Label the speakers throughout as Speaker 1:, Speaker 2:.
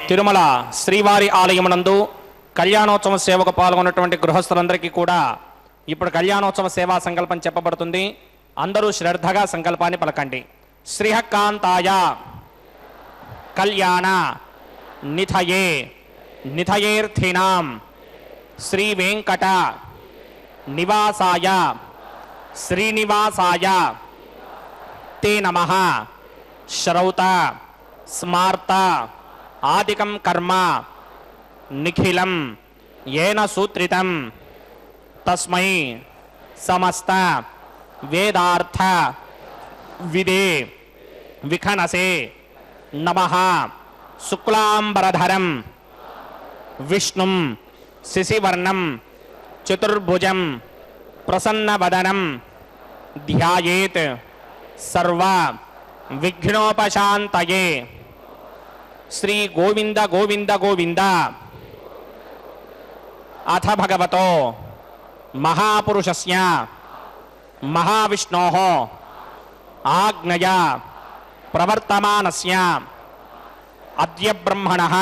Speaker 1: తిరుమల శ్రీవారి ఆలయమునందు కళ్యాణోత్సవ సేవకు పాల్గొన్నటువంటి గృహస్థులందరికీ కూడా ఇప్పుడు కళ్యాణోత్సవ సేవా సంకల్పం చెప్పబడుతుంది. అందరూ శ్రద్ధగా సంకల్పాన్ని పలకండి. శ్రీహకాంతాయ కళ్యాణ నిథయే నిథయేర్థినాం శ్రీ వెంకట నివాసాయ శ్రీనివాసాయ తే నమః శ్రౌత స్మార్త ఆదికం కర్మ నిఖిలం ఏన సూత్రితం తస్మై సమస్త వేదార్థ విదే విఖనసే నమః శుక్లాంబరధరం విష్ణుం శశివర్ణం చతుర్భుజం ప్రసన్నవదనం ధ్యాయేత్ సర్వ విఘ్నోపశాంతయే శ్రీ గోవింద గోవింద గోవింద అథ భగవతో మహాపురుషస్య మహావిష్ణోః ఆజ్ఞయా ప్రవర్తమానస్య అద్య బ్రహ్మణః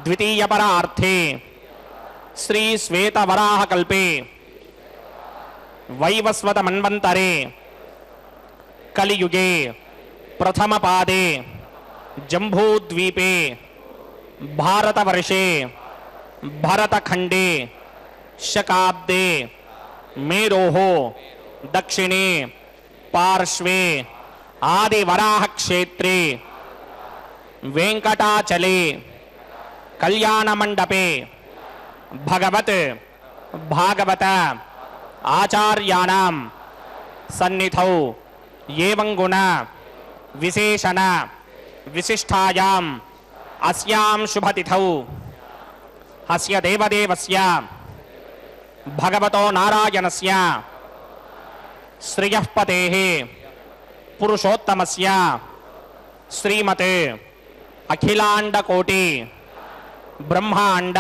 Speaker 1: ద్వితీయపరార్థే శ్రీ శ్వేతవరాహకల్పే వైవస్వత మన్వంతరే కలియుగే ప్రథమపాదే జంబూద్వీపే భారతవర్షే భరతఖండే శకాబ్దే మేరోః దక్షిణే పార్శ్వే ఆదివరాహక్షేత్రే వెంకటాచలే కళ్యాణమండపే భగవత్ భాగవత ఆచార్యాణం సన్నిధౌ ఏవం గుణ విశేషణ విశిష్టాయాం అస్యాం శుభతిథౌ అస్య దేవదేవస్య భగవతో నారాయణస్య శ్రియః పతేః పురుషోత్తమస్య శ్రీమతే అఖిలాండకోటి బ్రహ్మాండ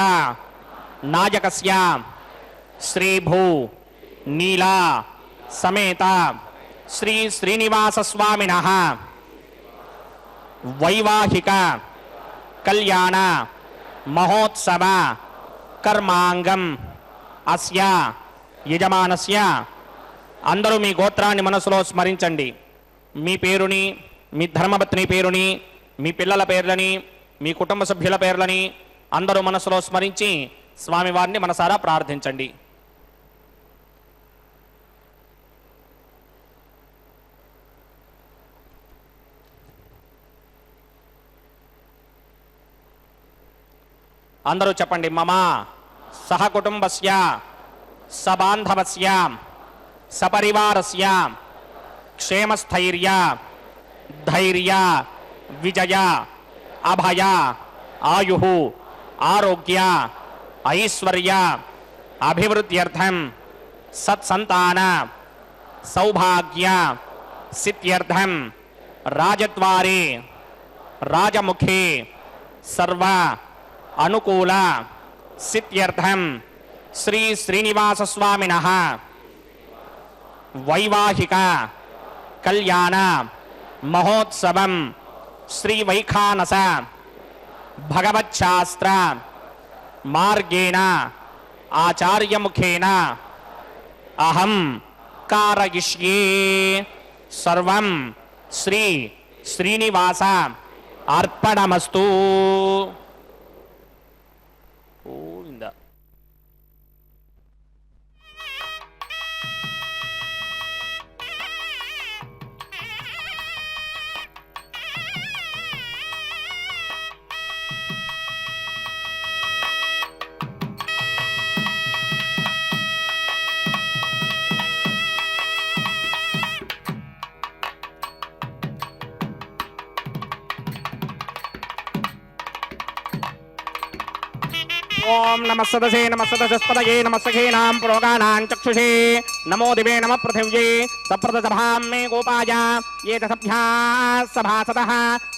Speaker 1: నాయకస్య శ్రీభూ నీలా సమేత శ్రీ శ్రీనివాస స్వామినః వైవాహిక కళ్యాణ మహోత్సవ కర్మాంగం అస్య యజమానస్య. అందరూ మీ గోత్రాన్ని మనసులో స్మరించండి. మీ పేరుని, మీ ధర్మపత్ని పేరుని, మీ పిల్లల పేర్లని, మీ కుటుంబ సభ్యుల పేర్లని అందరూ మనసులో స్మరించి స్వామివారిని మనసారా ప్రార్థించండి. అందరూ చెప్పండి. మమ సహకుటుంబస్య సబాంధవస్య సపరివారస్య క్షేమస్థైర్య ధైర్య విజయ అభయ ఆయుః ఆరోగ్య ఐశ్వర్య అభివృద్ధ్యర్థం సత్సంతాన సౌభాగ్య సిద్ధ్యర్థం రాజద్వారే రాజముఖే సర్వ అనుకూల సిద్ధ్యర్థం శ్రీ శ్రీనివాస స్వామినః వైవాహిక కళ్యాణ మహోత్సవం శ్రీ వైఖానస భగవచ్ఛాస్త్ర మార్గేణ ఆచార్యముఖేన అహం కారయిష్యే. సర్వం శ్రీ శ్రీనివాస అర్పణమస్తు. గోవింద. ఓం నమః సదసే నమః సదసస్పదయే నమః సఖీనాం పురోగానాం చక్షుషే నమో దివే నమః పృథివ్యే సప్రదసభాం మే గోపాయ ఏతసభ్యాः సభాసదః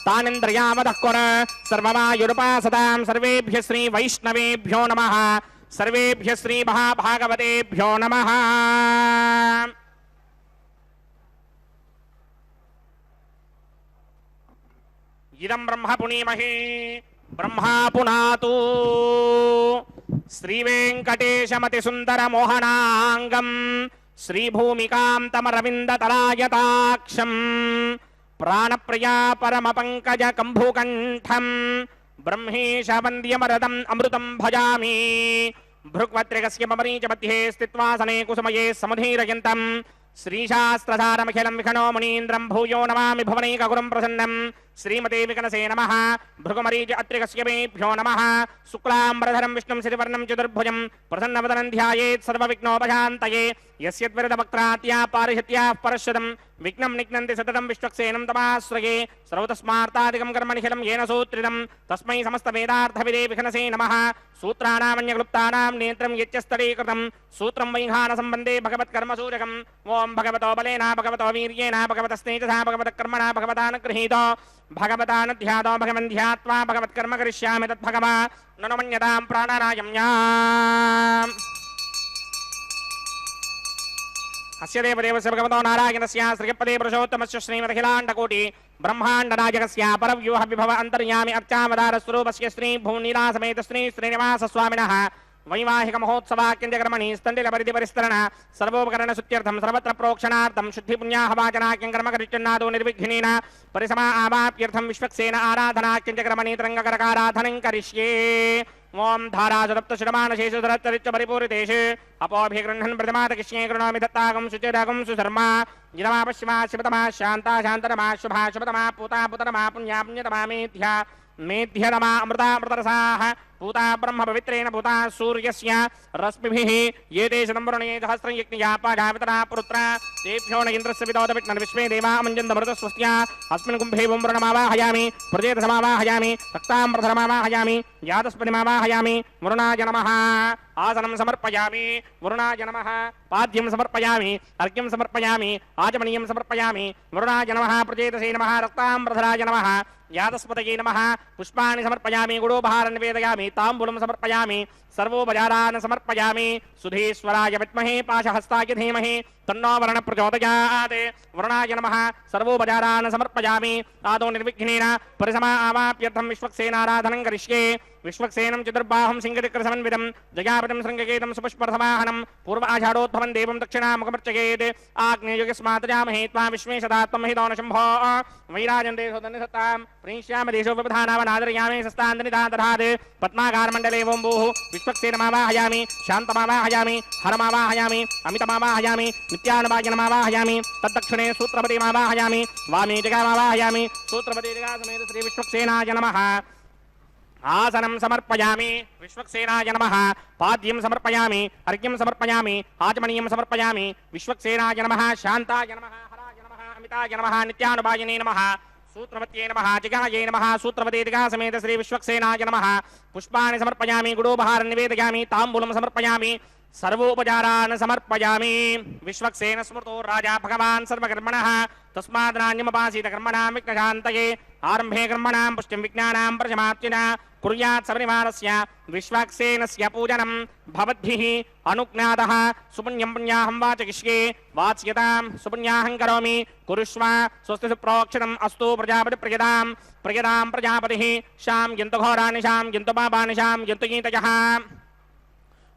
Speaker 1: తానింద్రియావదః కుర సర్వమాయురుపాసతాం. సర్వేభ్యः శ్రీ వైష్ణవేభ్యో నమః. సర్వేభ్యः శ్రీ మహాభాగవతేభ్యో నమః. ఇదం బ్రహ్మ పుణీమహే బ్రహ్మా పునాతు. శ్రీవేంకటేశమతి సుందర మోహనాంగం శ్రీభూమికాం తమరవిందతలాయతాక్షం ప్రాణప్రియా పరమ పంకజ కంభుకంఠం బ్రహ్మేశ వంద్యమరదం అమృతం భజామి భృగ్వత్రికస్య మమరీచ మధ్యే స్థిత్వాసనే కుసుమయే సముధీరయంతం శ్రీశాస్త్రసారమఖిలం విఖనో మునీంద్రం భూయో నమామి భువనైకగురుం ప్రసన్నం శ్రీమతే వికనసే నమః భృగుమరీచ అత్రికస్య మేభ్యో నమః శుక్లాంబరధరం విష్ణుం శ్రీవర్ణం చతుర్భుజం ప్రసన్నవదనం ధ్యాయేత్ సర్వవిఘ్నోపశాంతయే యస్యద్విరదవక్త్రాత్యా పారిషత్యాః పరశ్వతం విఘ్నం నిఘ్నంతి సతతం విశ్వక్సేనం తమాశ్రయే సర్వతస్మార్తాదికం కర్మనిఖిలం येन సూత్రితం తస్మై సమస్తవేదార్థవిదే విఘనసే నమః సూత్రాణామన్యక్లుప్తానాం నేత్రం యచ్చస్తడీకృతం సూత్రం వైఘాన సంబంధే భగవత్కర్మసూచకం ఓం భగవతో బలేన భగవతో వీర్యేణ భగవతస్తేజసా భగవతకర్మణ భగవతానుగృహీతో భగవతానుధ్యాతో భగవన్ ధ్యాత్వా భగవత్కర్మ కరిష్యామి తద్భగవా నను మన్యతాం ప్రాణానాయమ్యాం అస్య దేవదేవస్య భగవతో నారాయణస్య శ్రీపదే పురుషోత్తమస్య శ్రీమదఖిలాండకోటి బ్రహ్మాండనాయకస్య పరవ్యూహ విభవ అంతర్యామి అర్చావతార స్వరూపస్య శ్రీ భూనీలాసమేత శ్రీ శ్రీనివాస స్వామినః వైవాహిక మహోత్సవాక్యంజకర్మణి స్థండిల పరిధి పరిస్తరణ సర్వోపకరణ శుద్ధ్యర్థం సర్వత్ర ప్రోక్షణార్థం శుద్ధి పుణ్యాహవాచనాక్యం కర్మ కరిష్యన్నాదో నిర్విఘ్నేన పరిసమా ఆవాప్యర్థం విశ్వక్సేన ఆరాధనాక్యంజకర్మణి త్రంగకరకారాధనం కరిష్యే ఓం ధారాసురప్తశుడమానశేషుధరచ్చరిచ్చ పరిపూరితేషు అపోభిగృహ్ణన్ ప్రతిమాతకిష్యే కృణోమి దత్తాగం శుచిరాగం సుధర్మా జినమా పశ్చిమా శివతమా శాంతా శాంతరమా శుభా శుభతమా పూతా పుతరమా పుణ్యా పుణ్యతమా మేధ్యా మేధ్యతమా అమృతా అమృతరసాః పూతా బ్రహ్మ పవిత్రేణ పూతా సూర్యస్య రశ్మిభిః ఏతే శతంవరుణే సహస్రం యజ్ఞయా పాజావితరా పురుత్ర తేభ్యో న ఇంద్రస్య విదోదవిష్ణర్ విశ్వే దేవా మంజంతమృత స్వస్త్య అస్మిన్ కుంభే పుంవృణమావాహయామి ప్రజేతసమావాహయామి రక్తాంబరధరమావాహయామి యాతస్పతిమావాహయామి వరుణాయ నమః ఆసనం సమర్పయామి వరుణాయ నమః పాద్యం సమర్పయామి అర్ఘ్యం సమర్పయామి ఆచమనీయం సమర్పయామి వరుణాయ నమః ప్రజేతసే నమః రక్తాంబరధరాయ నమః యాతస్పతయే నమః పుష్పాణి సమర్పయామి గుడోపహారం నివేదయామి తాంబూలం సమర్పయామి సర్వోపచారాన్ సమర్పయామి సుధీశ్వరాయ విద్మహే పాశహస్తాయ ధీమహి తన్నో వరుణ ప్రచోదయాత్ వరుణాయ నమః సర్వోపచారాన్ సమర్పయామి ఆదో నిర్విఘ్నేన పరిసమా ఆవాప్యర్థం విశ్వక్సేనారాధనం కరిష్యే విశ్వక్సేనం చతుర్బాహం సింగచక్ర సమన్వితం జయాపతిం శృంగకేతం సుపుష్పరసమాహనం పూర్వ ఆషాఢోద్భవం దేవం దక్షిణాముఖమర్చయేత్ ఆగ్నేయుగస్మాతజామహే త్వా విశ్వేశదాత్వం హితో న శంభో వైరాజంతే సోదన్నిసత్తాం ప్రీష్యామ దేశో విపధానావనాదరయామి సస్తాంతనిదాతధాత్ పద్మాకారమండలే ఓంభూః విశ్వక్సేనమావాహయామి శాంతమావాహయామి హరమావాహయామి అమితమావాహయామి నిత్యానుభాజనమావాహయామి తద్దక్షిణే సూత్రపతిమావాహయామి వామే జగామావాహయామి సూత్రపతి జగాసమేత శ్రీ విశ్వక్సేనాయ నమః ఆసనం సమర్పయామి విశ్వక్సేనాయ నమః పాద్యం సమర్పయామి అర్ఘ్యం సమర్పయామి ఆచమనీయం సమర్పయామి విశ్వక్సేనాయ నమః శాంతాయ నమః హరాయ నమః అమితాయ నమః నిత్యానుభాజినే నమః సూత్రవత్యే నమః జిగాయే నమః సూత్రవతే జిగాసమేత శ్రీ విశ్వక్సేనాయ నమః పుష్పాణి సమర్పయామి గుడోపహారం నివేదయామి తాంబూలం సమర్పయామి సర్వోపచారాన్ సమర్పయామి విశ్వక్సేన స్మృతో రాజా భగవాన్ సర్వకర్మణః తస్మాద్నాన్యమపాసీత కర్మణాం విఘ్నశాంతయే ఆరంభే కర్మణాం పుష్టిం విజ్ఞానాం ప్రజమాప్తిన కుర్యాత్ సపరివారస్య విశ్వక్సేనస్య పూజనం భవద్భిః అనుజ్ఞాతః సుపుణ్యం పుణ్యాహం వాచయిష్యే వాచ్యతాం సుపుణ్యాహం కరోమి కురుష్వ స్వస్తి సుప్రోక్షితం అస్తు ప్రజాపతి ప్రియదాం ప్రియదాం ప్రజాపతిః శాం యంతు ఘోరాని శాం యంతు పాపాని శాం యంతు గీతయః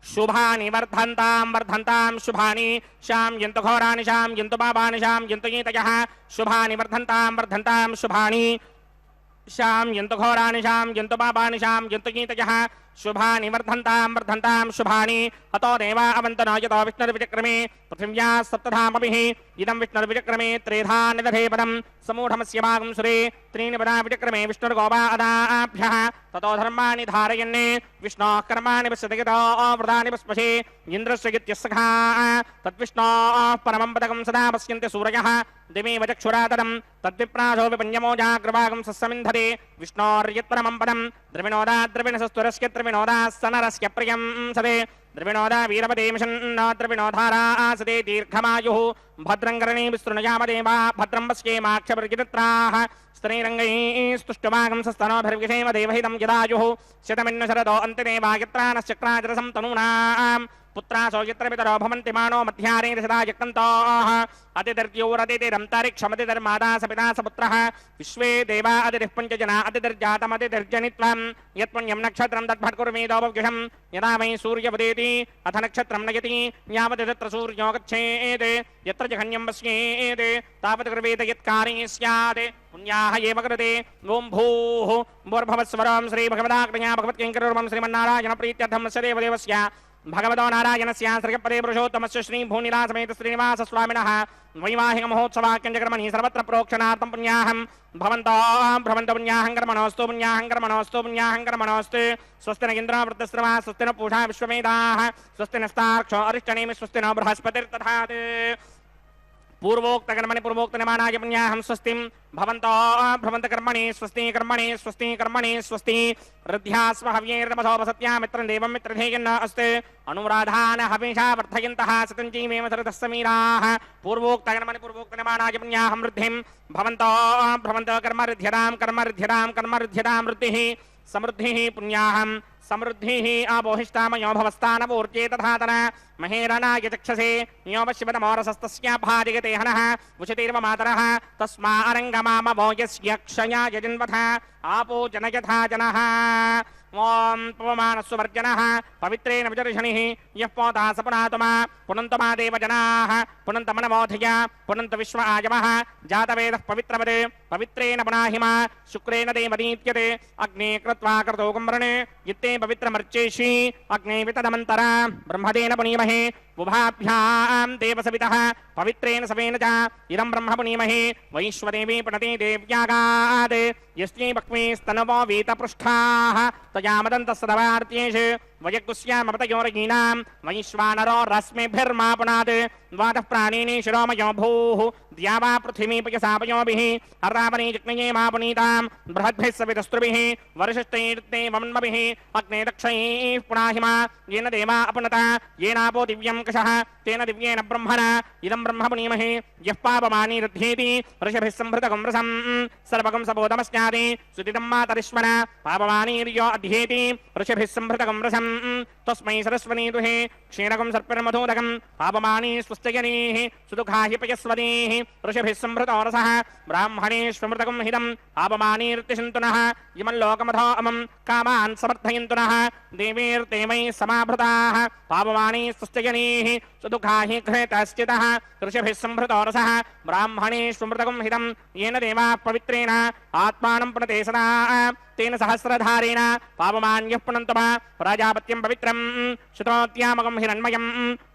Speaker 1: శుభాని వర్ధంతాం వర్ధంతాం శుభాని శాం యంతు ఘోరాని శాం యంతు పాపాని శాం యంతు గీతయః శుభాని వర్ధంతాం వర్ధంతాం శుభాని శాం యంతు ఘోరాని శాం యంతు పాపాని శాం యంతు గీతయః శుభాని వర్ధంతాం వర్ధంతాం శుభాని అతో దేవా అవంతనో యతో విష్ణుర్విచక్రమే పృథివ్యా సప్తధామభిః ఇదం విష్ణుర్విచక్రమే త్రేధా నిదధే పదం సమూఢమస్య భాగం సురే త్రీణి పదా విచక్రమే విష్ణుర్గోపాదాభ్యః తతో ధర్మాణి ధారయన్నే విష్ణోః కర్మాణి పశ్యతిగతో వ్రతాని పస్పశే ఇంద్రస్య గిత్యస్సఖా తద్విష్ణోః పరమం పదకం సదా పశ్యంతి సూరయః దిమేవ చక్షురాతరం తద్విప్రాసో విపన్యమో జాగ్రవాగం సస్సమింధతే విష్ణోర్యత్పరమం పదం ద్రవిణోదా ద్రవిణసస్వరస్య ద్రవిణోదా సనరస్య ప్రియం సదే ద్రవిణోదా వీరపదే మిషన్నో ద్రవిణోధారా ఆసదే దీర్ఘమాయుః భద్రం కరణే విస్తృణయామదేవా భద్రం పశ్యేమాక్షపరిచిత్రాః स्तनैरङ्गैस्तुष्टुमागं सस्तनोभिर्विषेम देवहितं यदायुः शतमिन्नु शरदो अन्तिदेवायत्रानश्चक्राजरसं तनूनां पुत्रासो यत्र पितरो भवन्ति मानो मध्यारे सदा यक्तन्तोः अतिदर्योरतिथिरन्तरिक्षमतिधर्मादा सपिता सपुत्रः विश्वे देवा अतिथिः पञ्चजना अतिथिर्जातमतिथिर्जनित्वं यत्पुण्यं नक्षत्रं तद्भट्कुर्मेदोपव्युषं यदा वै सूर्यपदेति अथ नक्षत्रं नयति यावत् तत्र सूर्यो गच्छेत् यत्र जघन्यं पश्येत् तावत् कुर्वेत यत्कार्ये स्यात् पुण्याः एव कृते ओं भूः भूर्भुवस्वरं श्रीभगवदाज्ञया भगवत्किङ्कररूपं श्रीमन्नारायणप्रीत्यर्थं स्य देवदेवस्य भगवतो नारायणस्य श्रीपदे पुरुषोत्तमस्य श्रीभूनिलासमेत श्रीनिवासस्वामिनः वैवाहिकमहोत्सवाख्यञ्चकर्मणि सर्वत्र प्रोक्षणार्थं पुण्याहं भवन्तः पुण्याहं कर्मणोऽस्तु पुण्याहं कर्मणोऽस्तु पुण्याहं कर्मणोऽस्तु स्वस्ति न इन्द्रो वृद्धश्रवा स्वस्ति न पूषा विश्वमेधाः स्वस्ति नस्तार्क्ष्यो अरिष्टनेमि स्वस्ति न बृहस्पतिर्दधातु पूर्वोक्तकर्मणि पूर्वोक्तनिमानाय पुण्याहं स्वस्तिं भवन्तः कर्मणि स्वस्ति स्वस्ति रथ्यास्व हव्यैर्नमसोपसत्या मित्रं देवं मित्रधेयन्न अस्ते अनुराधान हविषा वर्धयन्तः सतञ्जीवेम सरतः समीराः पूर्वोक्तकर्मणि पूर्वोक्तनिमानाय पुण्याहं वृद्धिं भवन्तः कर्मऋध्यतां वृद्धिः समृद्धिः पुण्याहं समृद्धिः आबोहिष्टामयो भवस्तानपूर्जे तथातन महेरणाय चक्षसे नियोपशिवतमोरसस्तस्याभादिगते हनः उचितीर्व मातरः तस्मारङ्गमामवो यस्य क्षयाय जन्मथ आपो जनयथा जनः ओं पवमानस्वर्जनः पवित्रेण विजर्षणिः यः पोता सपुनातमा पुनन्तमा देवजनाः पुनन्तमनमोधय पुनन्त विश्व आयवः जातवेदः पवित्रवदे पवित्रेण पुनाहिमा शुक्रेण देवदीत्यते अग्ने कृत्वा कृतो कुम्भरणे युक्ते पवित्रमर्चेषि अग्ने वितदमन्तरा ब्रह्मदेन पुनीमहे उभाभ्यां देवसवितः पवित्रेण सवेन च इदं ब्रह्म पुनीमहे वैश्वदेवी पुनते देव्यागात् यस्यै भक्ष्मीस्तनवो वीतपृष्ठाः तया मदन्तस्तदवार्त्येषु वयकुस्यामपतयोरगीनां वैश्वानरो रश्मिभिर्मा पुनात् द्वादः प्राणिनि शिरोमयो भूः द्यावा पृथिवीपयसापयोभिः हर्रावणी जिग्नये मा पुनीतां बृहद्भिः सवितस्त्रुभिः वर्षिष्ठैर्ते वमन्मभिः अग्ने दक्षैः पुनाहिमा येन देवा अपनता येनापो दिव्यं कषः तेन दिव्येन ब्रह्मणा इदं ब्रह्म पुनीमहे यः पापमानि रुध्येति ऋषभिः सम्भृतकं रसं सर्वकं सबोधमस्यादि सुदितं मातरिश्मना पापमानीर्यो अध्येति ऋषभिः सम्भृतकं रसं तस्मै सरस्वती दुहे क्षीरकं सर्पिर्मधूदकं पापमानि स्वस्त्यजनीः सुदुःखाहि पयस्वतीः ऋषभिः सम्भृतो रसः ब्राह्मणेष्वमृतकं हितं पापमानीर्तिशन्तु नः इमल्लोकमथो अमं कामान् समर्थयन्तु नः देवीर्ते मयि समाभृताः पापमानि स्वस्त्यजनीः सुदुःखाहि घृतश्चितः ऋषभिः सम्भृतो रसः ब्राह्मणेष्वमृतकं हितं येन देवाः पवित्रेण आत्मानं पुनते सदा तेन सहस्रधारेण पापमान्यः पुनन्तम प्राजापत्यं पवित्रं श्रुतोत्यामकं हिरण्मयं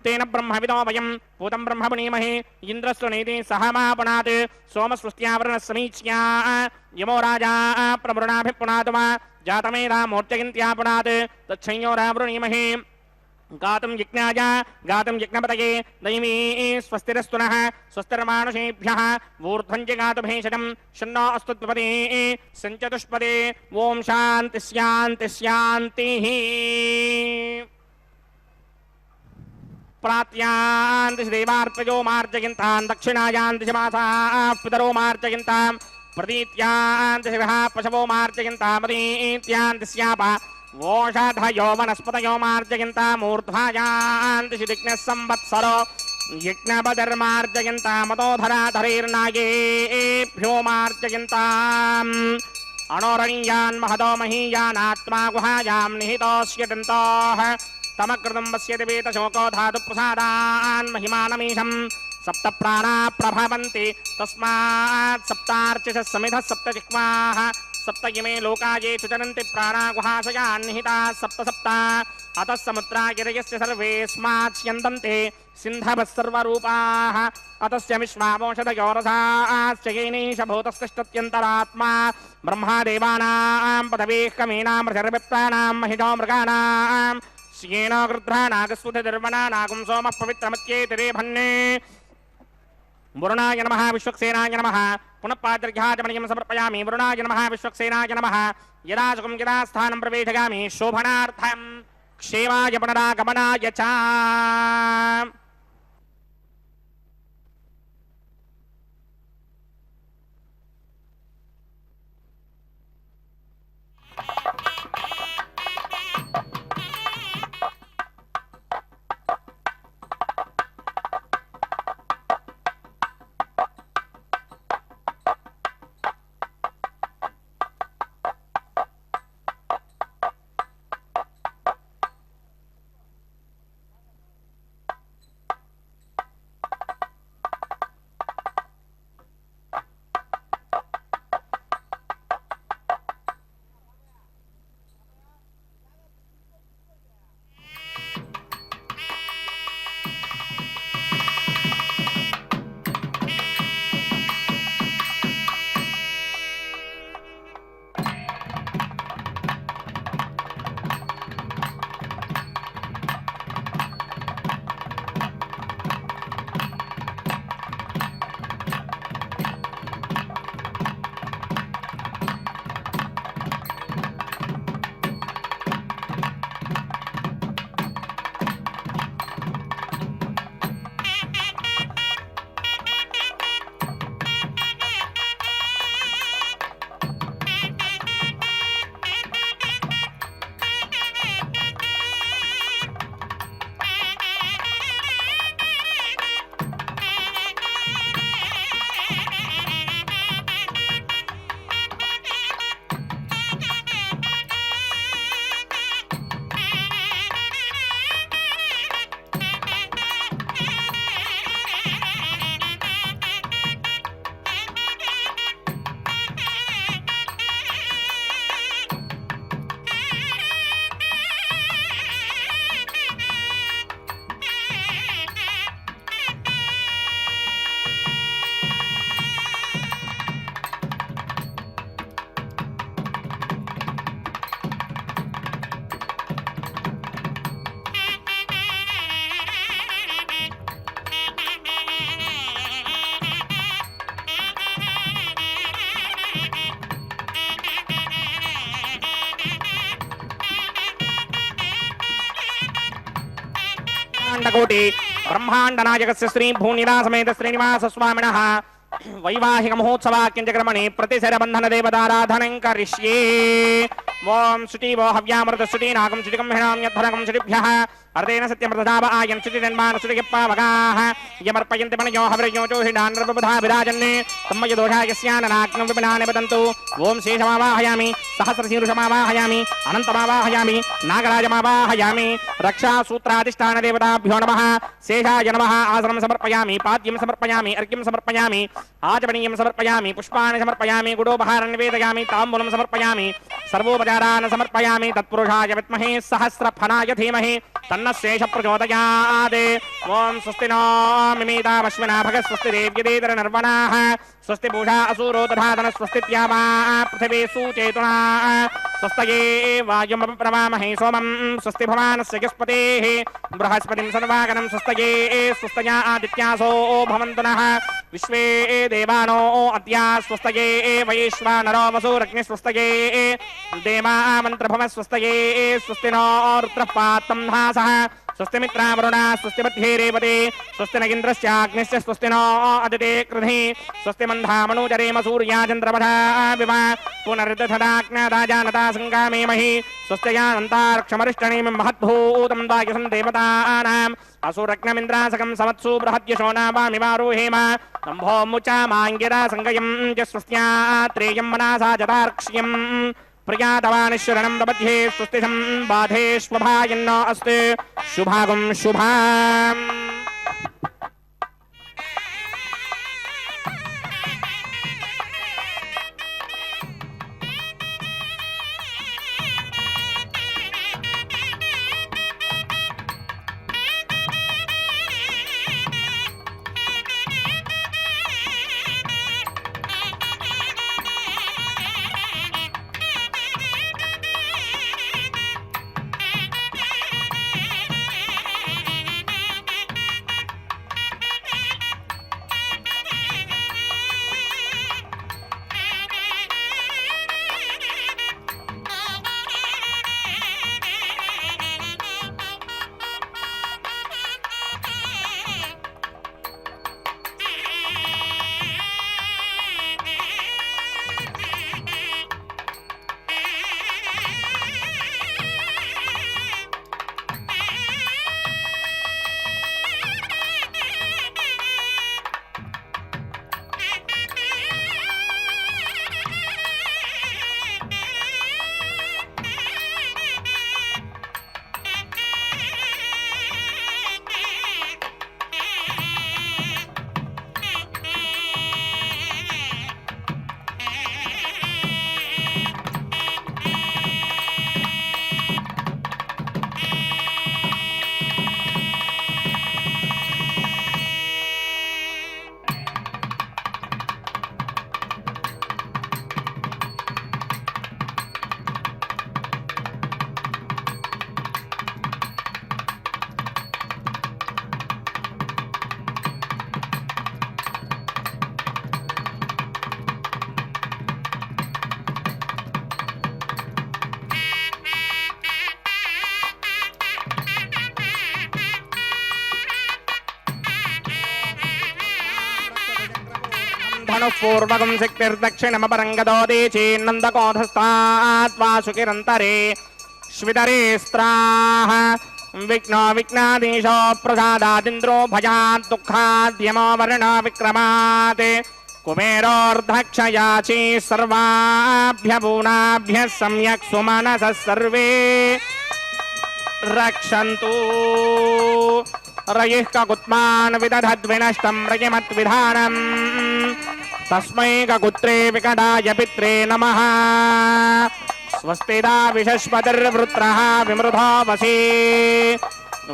Speaker 1: तेन ब्रह्मविदो वयं पूतं ब्रह्म पुनीमहे इन्द्रस्तु नेति सह मा पुनात् सोमस्वस्त्यावरणः समीच्या यमो राजा प्रवृणाभिः पुनातु मा जातमेधा मूर्त्यगिन्त्या पुनात् तच्छंयोरावृणीमहे गातुं यज्ञाय गातुं यज्ञपतये दैवी स्वस्तिरस्तु नः स्वस्तिर्मानुषेभ्यः ऊर्ध्वं च गातु भेषजं शन्नो अस्तु द्विपदे सञ्चतुष्पदे ॐ शान्तिः शान्तिः शान्तिः प्रात्यान्ति देवार्पयो मार्जयन्तां दक्षिणायान्ति मासाः पितरो मार्जयन्तां प्रतीत्यान्ति शिवः पशवो मार्जयन्तामतीत्यान्ति स्यापा ओषधयो वनस्पतयो मार्जयन्तामूर्ध्वायान्ति दिग्नः संवत्सरो यज्ञपतिर्मार्जयन्तामतोधराधरैर्नागेभ्यो मार्जयन्ताम् अणोरणीयान् महतो महीयानात्मा गुहायां निहितोऽस्य दन्तोः तमकृतं वस्यति वेतशोको धातुप्रसादान् महिमानमीशम् सप्त प्राणा प्रभवन्ति तस्मात् सप्तार्चिषः समिधः सप्त जिह्वाः सप्त इमे लोकाये चरन्ति प्राणा गुहाशयान् निहिताः सप्त सप्त अतः समुद्रा गिरयस्य सर्वेऽस्मात् स्यन्दन्ते सिन्धवः सर्वरूपाः अतस्य विश्वामोषधयो रसाश्च येनैष भूतस्तिष्ठत्यन्तरात्मा ब्रह्मादेवानां पदवीः कमीनामृषर्विप्राणां महिषो मृगाणां श्येन गृध्रानागस्वधर्वणानागुं सोमः पवित्रमत्येतिरेभन्ने वरुणाय नमः विश्वक्सेनाय नमः पुनः पाद्रघ्याचमणिं समर्पयामि वरुणाय नमः विश्वक्सेनाय नमः यदा सुखं यदा स्थानं प्रवेशयामि शोभनार्थं क्षेमाय पुनरागमनाय च ब्रह्माण्डकोटि ब्रह्माण्डनायकस्य श्री भूनिलासमेत श्रीनिवासस्वामिनः वैवाहिक महोत्सवाक्यंचक्रमणे प्रतिशरबंधन देवताराधनं करिष्ये। ओम शुचिवो हव्यामृत शुचिनागं शुचिकं हिणाम्यद्धनकं शुचिभ्यः अर्धेन सत्यमृतधाव आयं शुचिजन्मान शुचिपावगाः यमर्पयन्ति मनयो हविर्यो जोहिडान्नर्वबधा विराजन्ने तम्मय दोषाय स्याननाग्नं विपिनानि वदन्तु। ओम शेषमावाहयामि सहस्रशीर्षमावाहयामि अनन्तमावाहयामि नागराजमावाहयामि रक्षासूत्राधिष्ठान देवताभ्यो नमः। शेषाय नमः। आसनं समर्पयामि पाद्यं समर्पयामि अर्घ्यं समर्पयामि आचमनीयं समर्पयामि पुष्पाणि समर्पयामि गुडोपहारं निवेदयामि ताम्बूलं समर्पयामि सर्वोपचारान् समर्पयामि। तत्पुरुषाय विद्महे सहस्रफलाय धीमहि तन्नः शेषः प्रचोदयात्। ओम स्वस्ति नो मिमीतामश्विना भगः स्वस्ति देव्यदेतर नर्वणाः स्वस्ति पूषा असुरो दधातन स्वस्ति द्यावा पृथिवी सुचेतुना स्वस्तये वायुमप्रवामहे सोमं स्वस्ति भवानस्य यस्पतेः बृहस्पतिं सर्वागणं स्वस्तये स्वस्तया आदित्यासो भवन्तु नः विश्वे देवानो अद्या स्वस्तये वैश्वानरो वसुरग्निः स्वस्तये देवा मन्त्रभव स्वस्तये स्वस्ति नो रुद्रः पात्रं धासः स्वस्ति मित्रावरुणा स्वस्ति मध्ये रेवते स्वस्ति न इन्द्रस्याग्निश्च स्वस्ति नो अदिते कृधि स्वस्ति मन्धामनुजरेम सूर्याचन्द्रमधा विवा पुनर्दधदाज्ञादाजानता सङ्गामेमहि स्वस्त्ययानन्तार्क्षमरिष्टणीं महद्भूतं वायुसं देवतानाम् असुरग्नमिन्द्रासकं सवत्सु बृहद्यशो नावामिवारोहेम सम्भो मुचामाङ्गिरा सङ्गयं च स्वस्त्यात्रेयं मनासा जतार्क्ष्यम् प्रियातवानिश्वरणं प्रपद्ये स्वस्तिशं बाधेष्वभायन्नो अस्ति शुभागं शुभाम्। पूर्वकं शक्तिर्दक्षिणमपरङ्गतो देचेन्नन्दकोधस्तात् वासुकिरन्तरे श्वितरे स्त्राः विघ्नो विघ्नाधीशो प्रसादादिन्द्रो भयात् दुःखाद्यमो वर्णो विक्रमात् कुबेरोर्धक्षयाची सर्वाभ्यभूनाभ्यः सम्यक् सुमनसः सर्वे रक्षन्तु रयिः ककुत्मान् विदधद्विनष्टं रयिमद्विधानम् तस्मै ककुत्रे विकटाय पित्रे नमः स्वस्तिदा विशस्पतिर्वृत्रः विमृधो वसी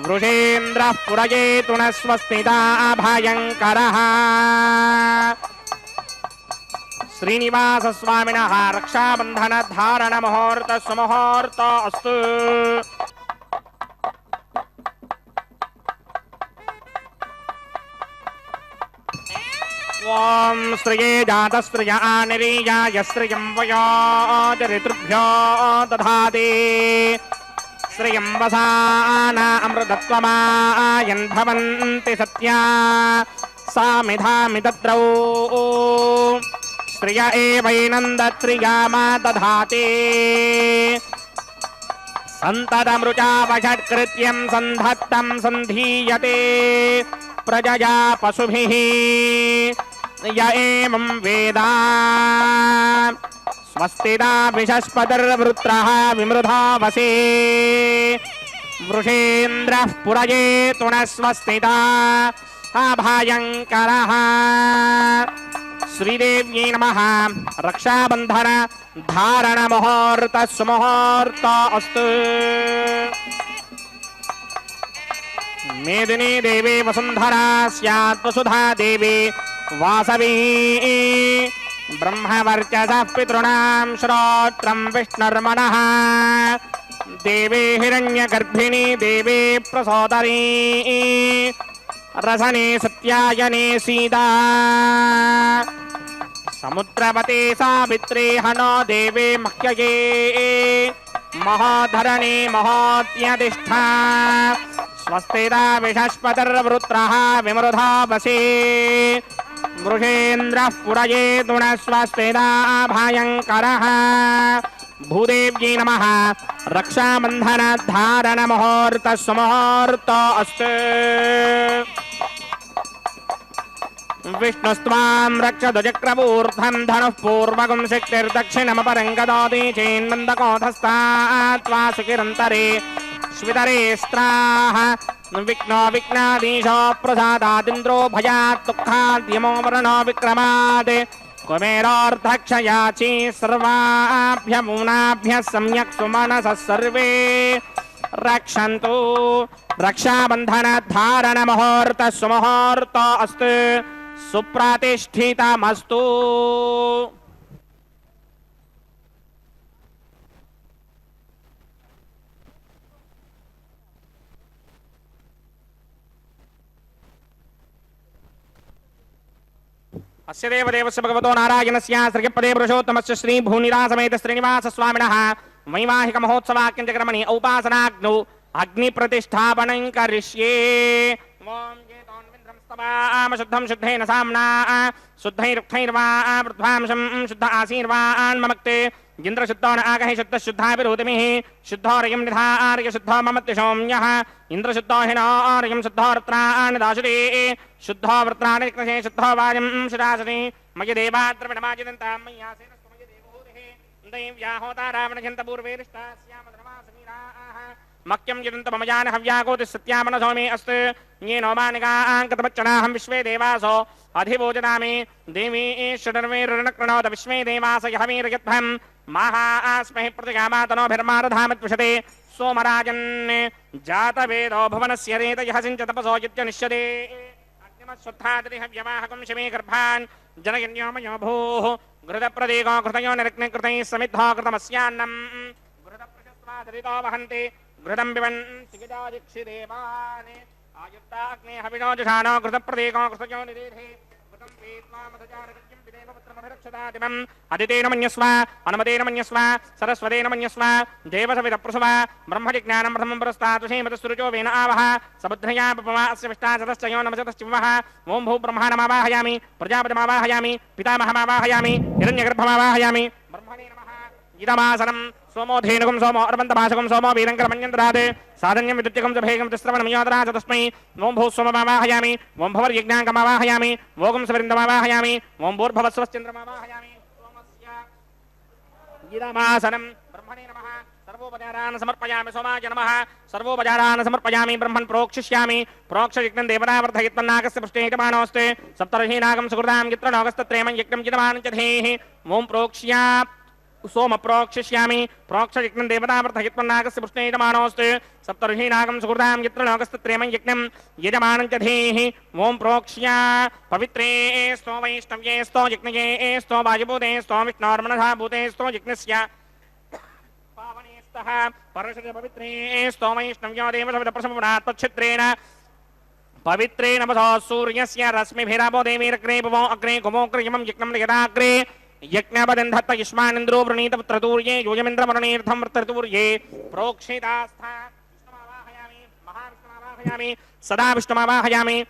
Speaker 1: वृषेन्द्रः पुरयेतु न स्वस्तिदा भयङ्करः श्रीनिवासस्वामिनः रक्षाबन्धनधारण सुमुहूर्त अस्तु। ओम श्रिये जातस्त्रिय आनिरीयाय श्रियं वयोदरितृभ्यो दधाति श्रियं वसाना अमृतत्वमायन् भवन्ति सत्या सामिधामि तत्रौ श्रिय एवैनन्दत्रियामा दधाति सन्ततमृचावषट्कृत्यं सन्धत्तं सन्धीयते प्रजया पशुभिः य एवं वेद स्वस्तिदा विषस्पतिर्वृत्रः विमृधा वसे वृषेन्द्रः पुरयेतु न स्वस्तिदा अभयङ्करः श्रीदेव्यै नमः रक्षाबन्धन धारण मुहूर्त सुमुहूर्त अस्तु मेदिनी देवी वसुन्धरा स्यात् वसुधा देवी वासवी ब्रह्मवर्चसः पितॄणां श्रोत्रं विष्णुर्मनः देवी हिरण्यगर्भिणी देवी प्रसोदरी रसने सत्यायने सीता समुद्रवते सावित्री हनो देवी मह्यये महोधरणी महोत्यधिष्ठा स्वस्तिदा विषस्पतिर्वृत्रः विमृधा वसे वृषेन्द्रः पुरयेतु न स्वस्तिदा भयङ्करः भूदेव्यै नमः रक्षाबन्धन धारण मुहूर्त सुमुहूर्त अस्तु विष्णुस्त्वां रक्षतु चक्रपूर्धं धनुः पूर्वगं शक्तिर्दक्षिणमपरं गदोति चेन्नन्दकोधस्तात् त्वा सुकिरन्तरे स्वितरे स्त्राः विघ्नो विघ्नाधीशो प्रसादादिन्द्रो भयात् दुःखाद्यमो वरुणो विक्रमात् कुबेरोऽर्धक्षयाची सर्वाभ्यमूनाभ्यः सम्यक् सुमनसः सर्वे रक्षन्तु रक्षाबन्धन धारण मुहूर्त सुमुहूर्त अस्तु सुप्रतिष्ठितमस्तु अस्य देवदेवस्य भगवतो नारायणस्य श्रीपदे पुरुषोत्तमस्य श्री भूनिरासमेत श्रीनिवास स्वामिनः वैवाहिक महोत्सवाख्यंचक्रमणि औपासनाग्नौ अग्निप्रतिष्ठापनं करिष्ये ओम शुद्धं शुद्धेन साम्ना शुद्धैरुक्थैर्वा वृद्धांशं शुद्ध आसीर्वान् ममक्ते इन्द्रशुद्धो न आगहि शुद्धः शुद्धाभिरोधमिः शुद्धोरयं निधार्य शुद्धो ममत्यशोम्यः इन्द्रशुद्धो हिनोरयं शुद्धो वृत्रान् दाशुरे शुद्धो वृत्राणि कृषे शुद्धो वायं शुरासने मयि देवाद्रविणमाजिदन्तां मय्यासेन स्तमयि देवहूतिः दैव्याहोतारावणघन्तपूर्वेरिष्टास्यामधर्मासमीराः मक्यं यदन्त ममयान हव्याकोतिः सत्यामनसोमे अस्तु ये नौमानिकाङ्कतमच्चनाहं विश्वे देवासो अधिभोजनामि देवी षडर्वेरणक्रणोद विश्वे देवास यहवीर्यध्वं महास्महि प्रतिगामातनोभिर्मारधामद्विषते सोमराजन् जातवेदो भुवनस्य रेतयः सिञ्च तपसो यत्यनिष्यते अग्निमश्वत्थादिहव्यवाहकं शिमे गर्भान् जनयन्योमयो भूः घृतप्रदेको घृतयो निरग्निकृतैः समिद्धो कृतमस्यान्नम् घृतप्रशस्त्वादरितो वहन्ति घृतं पिबन् सिगिदादिक्षिदेवान् आयुक्ताग्ने हविनो जुषाणो घृतप्रदेको घृतयो निरेधे घृतं वेत्वा मधुचारकृत्यं पिदेव पुत्रमभिरक्षतादिमम् अदितेन मन्यस्व अनुमतेन मन्यस्व सरस्वतेन मन्यस्व देवसविदप्रसव ब्रह्मजिज्ञानं प्रथमं पुरस्तात् श्रीमतस्तुरुचो वेन आवह समुद्रया पपमा अस्य विष्टाचतश्चयो नमचतश्चिवः ओं भू ब्रह्माणमावाहयामि प्रजापतिमावाहयामि पितामहमावाहयामि हिरण्यगर्भमावाहयामि ब्रह्मणे नमः इदमासनं सोमो धेनुकं सोमो अर्वन्तभाषकं सोमो वीरङ्करमन्यन्तरात् साधन्यं विद्युत्यकं च भेगं तिस्रवणं योदरा च तस्मै ओं भूः सोममावाहयामि ओं भवर्यज्ञाङ्कमावाहयामि ओं सवरिन्दमावाहयामि ओं भूर्भवस्वश्चन्द्रमावाहयामि सोमस्य इदमासनं ब्रह्मणे नमः सर्वोपचारान् समर्पयामि सोमाय नमः सर्वोपचारान् समर्पयामि ब्रह्मन् प्रोक्षिष्यामि प्रोक्षयज्ञं देवतावर्धयित्वन्नागस्य पृष्ठे यजमानोऽस्ते सप्तर्षीनागं सुकृतां यत्र नागस्तत्रेमं यज्ञं यजमानं च धेः ओं प्रोक्ष्या सोम प्रोक्षिष्यामि प्रोक्षयज्ञं देवतावर्धयित्वन्नागस्य पृष्ठे यजमानोऽस्ते सप्तर्षीनागं सुकृतां यत्र नागस्तत्रेमं यज्ञं यजमानं च धेः ओं प्रोक्ष्या पवित्रे स्तो वैष्णव्ये स्तो यज्ञये स्तो वायुभूते स्तो विष्णोर्मनसा भूते स्तो यज्ञस्य पावनेस्तः परशुते पवित्रे स्तो वैष्णव्यो देवसविदप्रसवनात् तच्छित्रेण पवित्रे नमसो सूर्यस्य रश्मिभिरापो देवीरग्रे भुवो अग्रे गुमोऽग्रयमं यज्ञं यदाग्रे यज्ञपदन्धत्त युष्मानिन्द्रो वृणीत पुत्रतूर्ये योजमिन्द्रमरणीर्थं वृत्रतूर्ये प्रोक्षितास्था सदा विष्णुमावाहयामि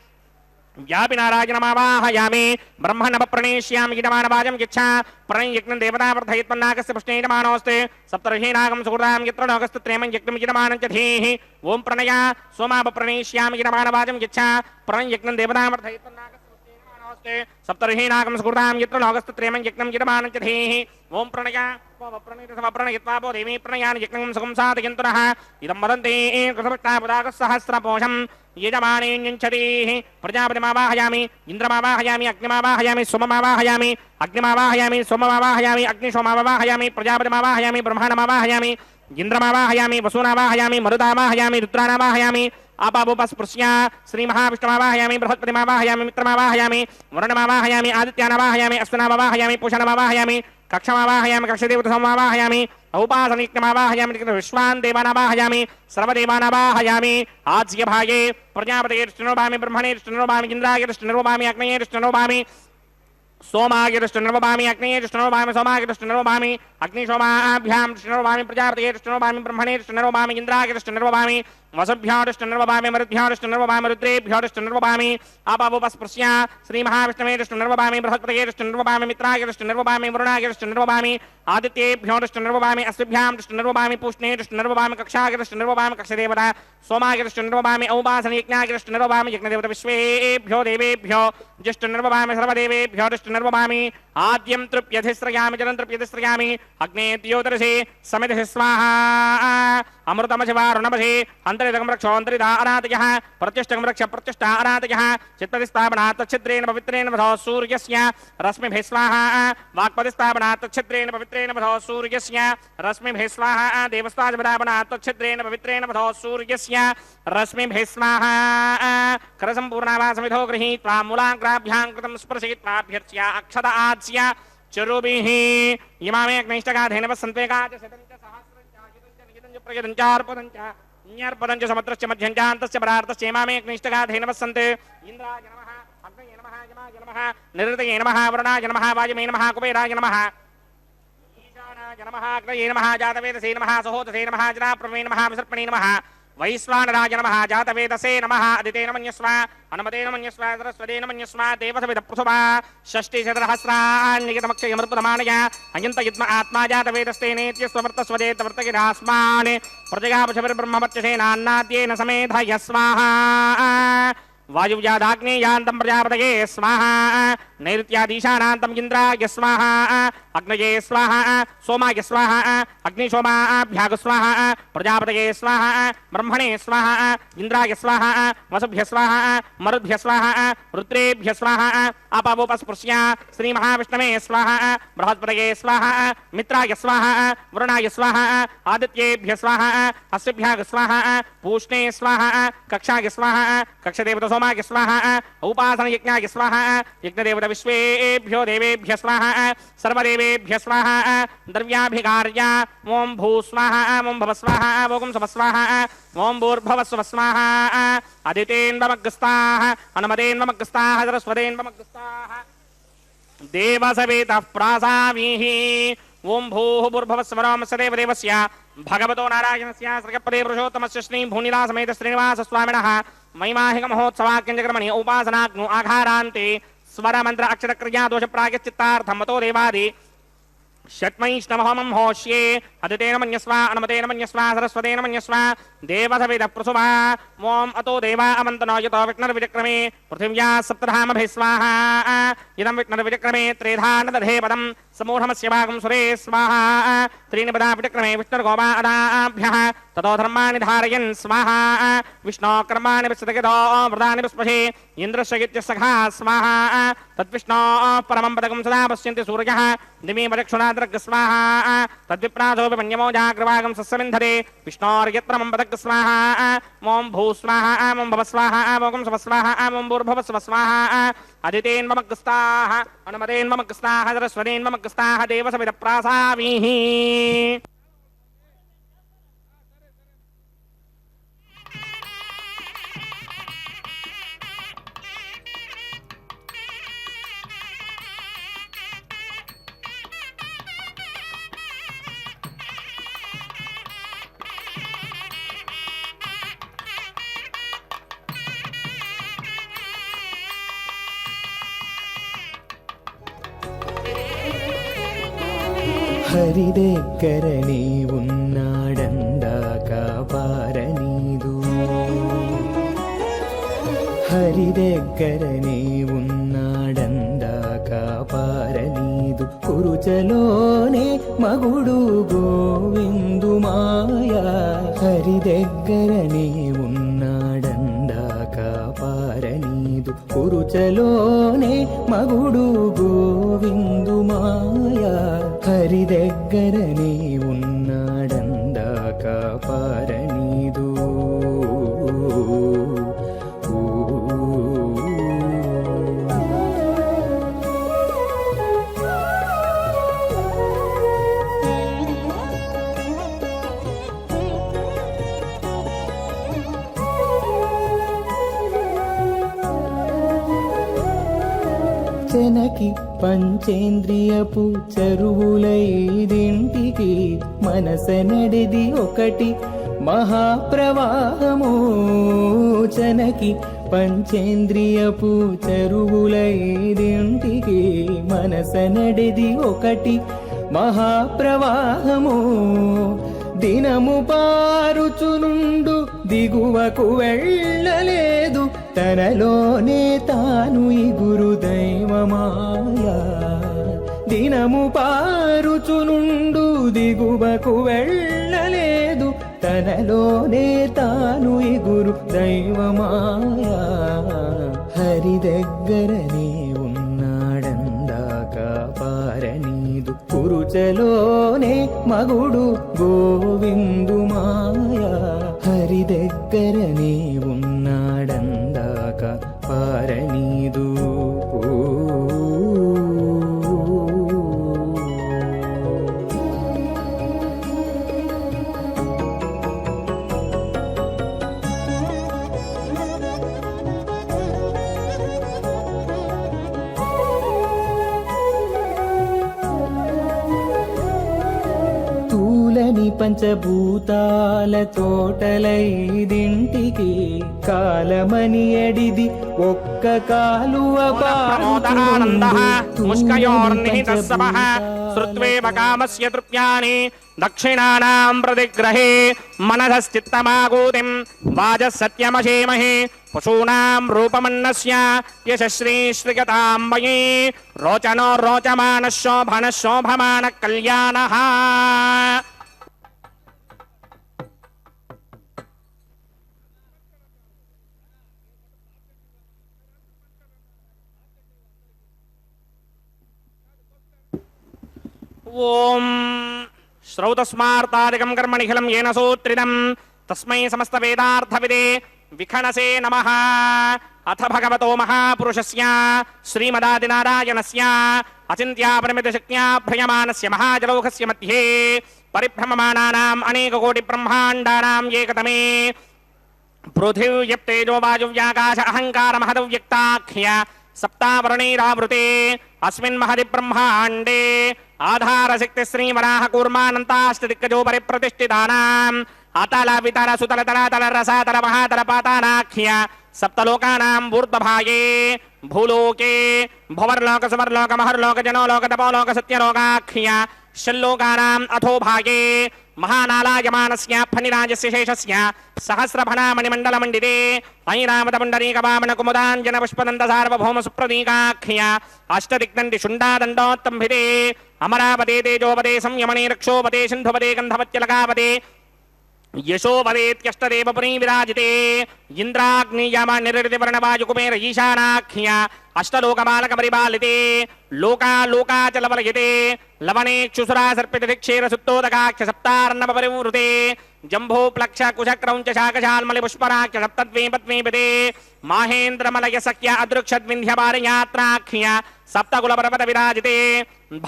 Speaker 1: व्यापिनारायणमावाहयामि ब्रह्मणप्रणेष्यामि गिडमानवाजं यच्छा प्रणयज्ञं देवता वर्धयित्वन्नागस्य पुष्णेयमानोऽस्ते सप्तर्षीनागं सुहृदां यत्र नागस्तु त्रेमं यज्ञं गिडमानं च धीः ॐ प्रणया सोमापप्रणेष्यामि गिडमानवाजं यच्छा प्रणयज्ञं देवता वर्धयित्वन्नागस्य पुष्णेयमानोऽस्ते सप्तर्षीनागं सुहृदां यत्र नागस्तु त्रेमं यज्ञं गिडमानं च धीः ॐ प्रणया प्रणयित्वा देवी प्रणयानि यज्ञं सुखं साधयन्तुनः इदं वदन्ति कृतभक्तापदागसहस्रपोषं यजमानेऽञ्चतीः प्रजापतिमावाहयामि इन्द्रमावाहयामि अग्निमावाहयामि सोममावाहयामि अग्निमावाहयामि सोममावाहयामि अग्निशोमावाहयामि प्रजापतिमावाहयामि ब्रह्माणमावाहयामि इन्द्रमावाहयामि वसूनावाहयामि मरुदावाहयामि रुद्रानावाहयामि आपावोपस्पृश्य श्रीमहाविष्णुमावाहयामि बृहस्पतिमावाहयामि मित्रमावाहयामि वरुणमावाहयामि आदित्यानावाहयामि अश्विनामावाहयामि पूषणमावाहयामि कक्षमावाहयामि कक्षदेवतसमावाहयामि औपासनिक्यमावाहयामि विश्वान् देवानावाहयामि सर्वदेवानावाहयामि आज्यभागे प्रजापतेर्ष्टनोभामि ब्रह्मणेर्ष्टनोभामि इन्द्रायर्ष्टनोभामि अग्नेयर्ष्टनोभामि सोमागिर्ष्टनोभामि अग्नेयर्ष्टनोभामि सोमागिर्ष्टनोभामि अग्निशोमाभ्यां कृष्णनोभामि प्रजापतेर्ष्टनोभामि ब्रह्मणेर्ष्टनोभामि इन्द्रायर्ष्टनोभामि वसुभ्योष्टनर्वभामि मरुद्भ्योष्टनर्वभामि रुद्रेभ्योष्टनर्वभामि आपावोपस्पृश्य श्रीमहाविष्णवेष्टनर्वभामि बृहस्पतिर्ष्टनर्वभामि मित्रागिर्ष्टनर्वभामि वरुणागिर्ष्टनर्वभामि आदित्येभ्योष्टनर्वभामि अश्विभ्यां पूष्णेर्ष्टनर्वभामि कक्षागिर्ष्टनर्वभामि कक्षदेवता सोमागिर्ष्टनर्वभामि औपासनीयज्ञागिर्ष्टनर्वभामि यज्ञदेवता विश्वेभ्यो देवेभ्यो ज्येष्ठनर्वभामि सर्वदेवेभ्योष्टनर्वभामि आद्यं तृप्यधिस्रयामि जलं तृप्यधिस्रयामि अग्ने द्योतरसे समिधि स्वाहा अमृतमशिवारुणमसि अन्तरिदकं रक्षो अन्तरिदा अनातयः प्रतिष्ठकं रक्ष प्रतिष्ठा अनातयः चित्पतिस्थापनात् तच्छिद्रेण पवित्रेण वधो सूर्यस्य रश्मिभिः स्वाहा वाक्पतिस्थापनात् तच्छिद्रेण पवित्रेण वधो सूर्यस्य रश्मिभिः स्वाहा देवस्ताजपदापनात् तच्छिद्रेण पवित्रेण वधो सूर्यस्य रश्मिभिः स्वाहा करसम्पूर्णावासमिधो गृहीत्वा मूलाग्राभ्यां कृतं स्पर्शयित्वाभ्यर्च्य अक्षत आज्य चरुभिः इमामे अग्नैष्टगाधेन वसन्त्वेकाच शतञ्च सहस्रञ्च प्रयदञ्चार्पदञ्च न्यर्पदञ्च समुद्रस्य मध्यञ्चान्तस्य परार्थस्य इमामे अग्नैष्टगाधेन वसन्ते इन्द्राय नमः अग्नये नमः यमाय नमः निरृतये नमः वरुणाय नमः वायुमे नमः कुबेराय नमः ईशानाय नमः अग्नये नमः जातवेदसे नमः सहोदसे नमः जनाप्रमे नमः विसर्पणे नमः वैश्वानराय नमः जातवेदसे नमः अदितेन मन्यस्व अनुमतेन मन्यस्व सरस्वतेन मन्यस्व देवसविद पृथुवा षष्टिशतसहस्रान्यतमक्षयमृतमानय अयन्तयुग्म आत्मा जातवेदस्तेनेत्यस्ववर्तस्वदेतवर्तगिरास्मान् प्रजगापशविर्ब्रह्मवर्चसेनान्नाद्येन समेधय स्वाहा वायुव्यादाग्नेयान्तं प्रजापतये स्वाहा नैऋत्यादीशानान्तं इन्द्राय स्वाहा अग्नये स्वाहा सोमाय स्वाहा अग्निशोमाभ्याग स्वाहा प्रजापतये स्वाहा ब्रह्मणे स्वाहा इन्द्राय स्वाहा वसुभ्य स्वाहा मरुद्भ्य स्वाहा रुद्रेभ्य स्वाहा आपावोपस्पृश्य श्रीमहाविष्णवे स्वाहा बृहस्पतये स्वाहा मित्राय स्वाहा वरुणाय स्वाहा आदित्येभ्य स्वाहा अश्विभ्याग स्वाहा पूष्णे स्वाहा कक्षाय स्वाहा कक्षदेवता सोमाय स्वाहा उपासनयज्ञाय स्वाहा यज्ञदेवता विश्वेभ्यो देवेभ्य स्वाहा सर्वदेवेभ्य स्वाहा द्रव्याभिकार्य ओं भू स्वाहा ओं भव स्वाहा ओं सुभ स्वाहा ओं भूर्भुवः स्वः स्वाहा अदितेन्वमग्रस्ताः अनुमतेन्वमग्रस्ताः सरस्वतेन्वमग्रस्ताः देवसवेतः प्रासामीः ओं भूः भूर्भुवः स्वः सदेवदेवस्य भगवतो नारायणस्य श्रीपदे पुरुषोत्तमस्य श्री भूनिलासमेत श्रीनिवासस्वामिनः महिमाहिकमहोत्सवाख्यञ्चक्रमणि उपासनाग्नो आघारान्ते स्वरमन्त्र अक्षरक्रिया दोषप्रायश्चित्तार्थं मतो देवादि षट्मैष्णवहमं होष्ये अदितेन मन्यस्व अनुमतेन मन्यस्व सरस्वतेन मन्यस्व देवसविदः प्रसुभा ओं अतो देवा अमन्तनो यतो विष्णुर्विचक्रमे पृथिव्या सप्तधामभिः स्वाहा इदं विष्णुर्विचक्रमे त्रेधा नदधे पदं समूढमस्य भागं सुरे स्वाहा त्रीणि पदा विचक्रमे विष्णुर्गोपादाभ्यः ततो धर्माणि धारयन् स्वाहा विष्णो कर्माणि विस्तगितो व्रतानि विस्पशे इन्द्रस्य सखा स्वाहा तद्विष्णो परमं पदकं सदा पश्यन्ति सूर्यः दिवि वचक्षुणाद्रग स्वाहा तद्विप्रासोऽपि मन्यमो जाग्रवागं सस्यमिन्धरे विष्णोर्यत्परमं पदक स्वाहा ओं भू स्वाहा ओं भव स्वाहा ओं सुभ स्वाहा ओं भूर्भुवः स्वः स्वाहा अदितेन्वमग्रस्ताः अनुमतेन्वमग्रस्ताः सरस्वतेन्वमग्रस्ताः देवसविदः प्रासामीः
Speaker 2: హరి దగ్గరనే ఉన్నాడందాక పారనీదు, హరి దగ్గరనే ఉన్నాడందాక పారనీదు. కురుచలోనే మగుడు గోవిందు మాయా, హరి దగ్గరనే ఉన్నాడందాక పారనీదు. కురుచలోనే మగుడు గోవిందు మాయా, హరి దగ్గరనే ఉన్నాడందాక పారనీదు. చెనకి పంచేంద్రియపు చెరువులైదింటికి మనసనడిది ఒకటి మహాప్రవాహము. చెనకి పంచేంద్రియపు చెరువులైదింటికి మనసనడిది ఒకటి మహాప్రవాహము. దినము పారుచునుండు దిగువకు వెళ్ళలేదు, తనలోనే తాను ఇగురు దైవమాయా. దినము పారుచునుండు దిగువకు వెళ్ళలేదు, తనలోనే తాను ఇగురు దైవమాయా. హరి దగ్గరనే ఉన్నాడందాక పారనీదు. కురుచలోనే మగుడు గోవిందు మాయా, హరి దగ్గరనే ఉన్నాడందాక పారనీదు. పంచభూతాల తోటలైదింటికి కాలమని ఎడిది ఒక్క కాలువ
Speaker 1: శ్రుత్వేవ కామస్య తృప్యాని దక్షిణానాం ప్రతిగ్రహే మనసశ్చిత్తమాగూతిం వాజः సత్యమశేమహే పశూనాం రూపమన్నస్య యశశ్రీ శ్రీగతాం వయే రోచనో రోచమానః శోభనః శోభమానః కళ్యాణః. ఓం శ్రౌతస్మార్తాదికం కర్మనిఖిలం ఏన సూత్రితం తస్మై సమస్త వేదార్థవిదే విఖణసే నమః. అథ భగవతో మహాపురుషస్య శ్రీమదాదినారాయణస్య అచింత్యాపరిమితశక్త్యా భ్రయమానస్య మహాజలౌకస్య మధ్యే పరిభ్రమమాణానాం అనేకకోటి బ్రహ్మాండానాం ఏకతమే పృథివ్యప్తేజో వాయువ్యాకాశ అహంకార మహదవ్యక్తాఖ్య సప్తావరణైరావృతే అస్మిన్ మహది బ్రహ్మాండే ఆధారశక్తి శ్రీవరాహ కూర్మానంతాష్టదిక్కజో పరిప్రతిష్ఠితానాం అతల వితల సుతల తలాతల రసాతల మహాతల పాతానాఖ్య సప్తలోకానాం ఊర్ధ్వభాగే భూలోకే భువర్లోక సువర్లోక మహర్లోక జనోలోక తపోలోక సత్యలోకాఖ్య షల్లోకానాం అథోభాగే మహానాలాయమానస్య ఫణిరాజస్య శేషస్య సహస్రఫణామణిమండలమండితే ఐరామతపుండరీకవామన కుముదాంజన పుష్పదంత సార్వభౌమ సుప్రదీకాఖ్య అష్టదిగ్నంది శుండాదండోత్తంభితే అమరావతే తేజోపదే సంయమనే రక్షోపదే సింధుపదే గంధవత్యలకాపదే యశోపదేత్యష్టదేవ పురీ విరాజితే ఇంద్రాగ్నియమ నిరృతివర్ణవాయుకుమేర ఈశానాఖ్య అష్టలోకమాలక పరిపాలితే లోకాలోకాచలవలయతే లవణేక్షుసురా సర్పిత దిక్షేర సుత్తోదకాఖ్య సప్తార్ణవ పరివృతే జంభో ప్లక్ష కుశక్రౌంచ శాకశాల్మలి పుష్పరాఖ్య సప్తద్వీపద్వీపదే మాహేంద్రమలయ సఖ్య అదృక్షద్వింధ్యపారయాత్రాఖ్య సప్తకుల పర్వత విరాజితే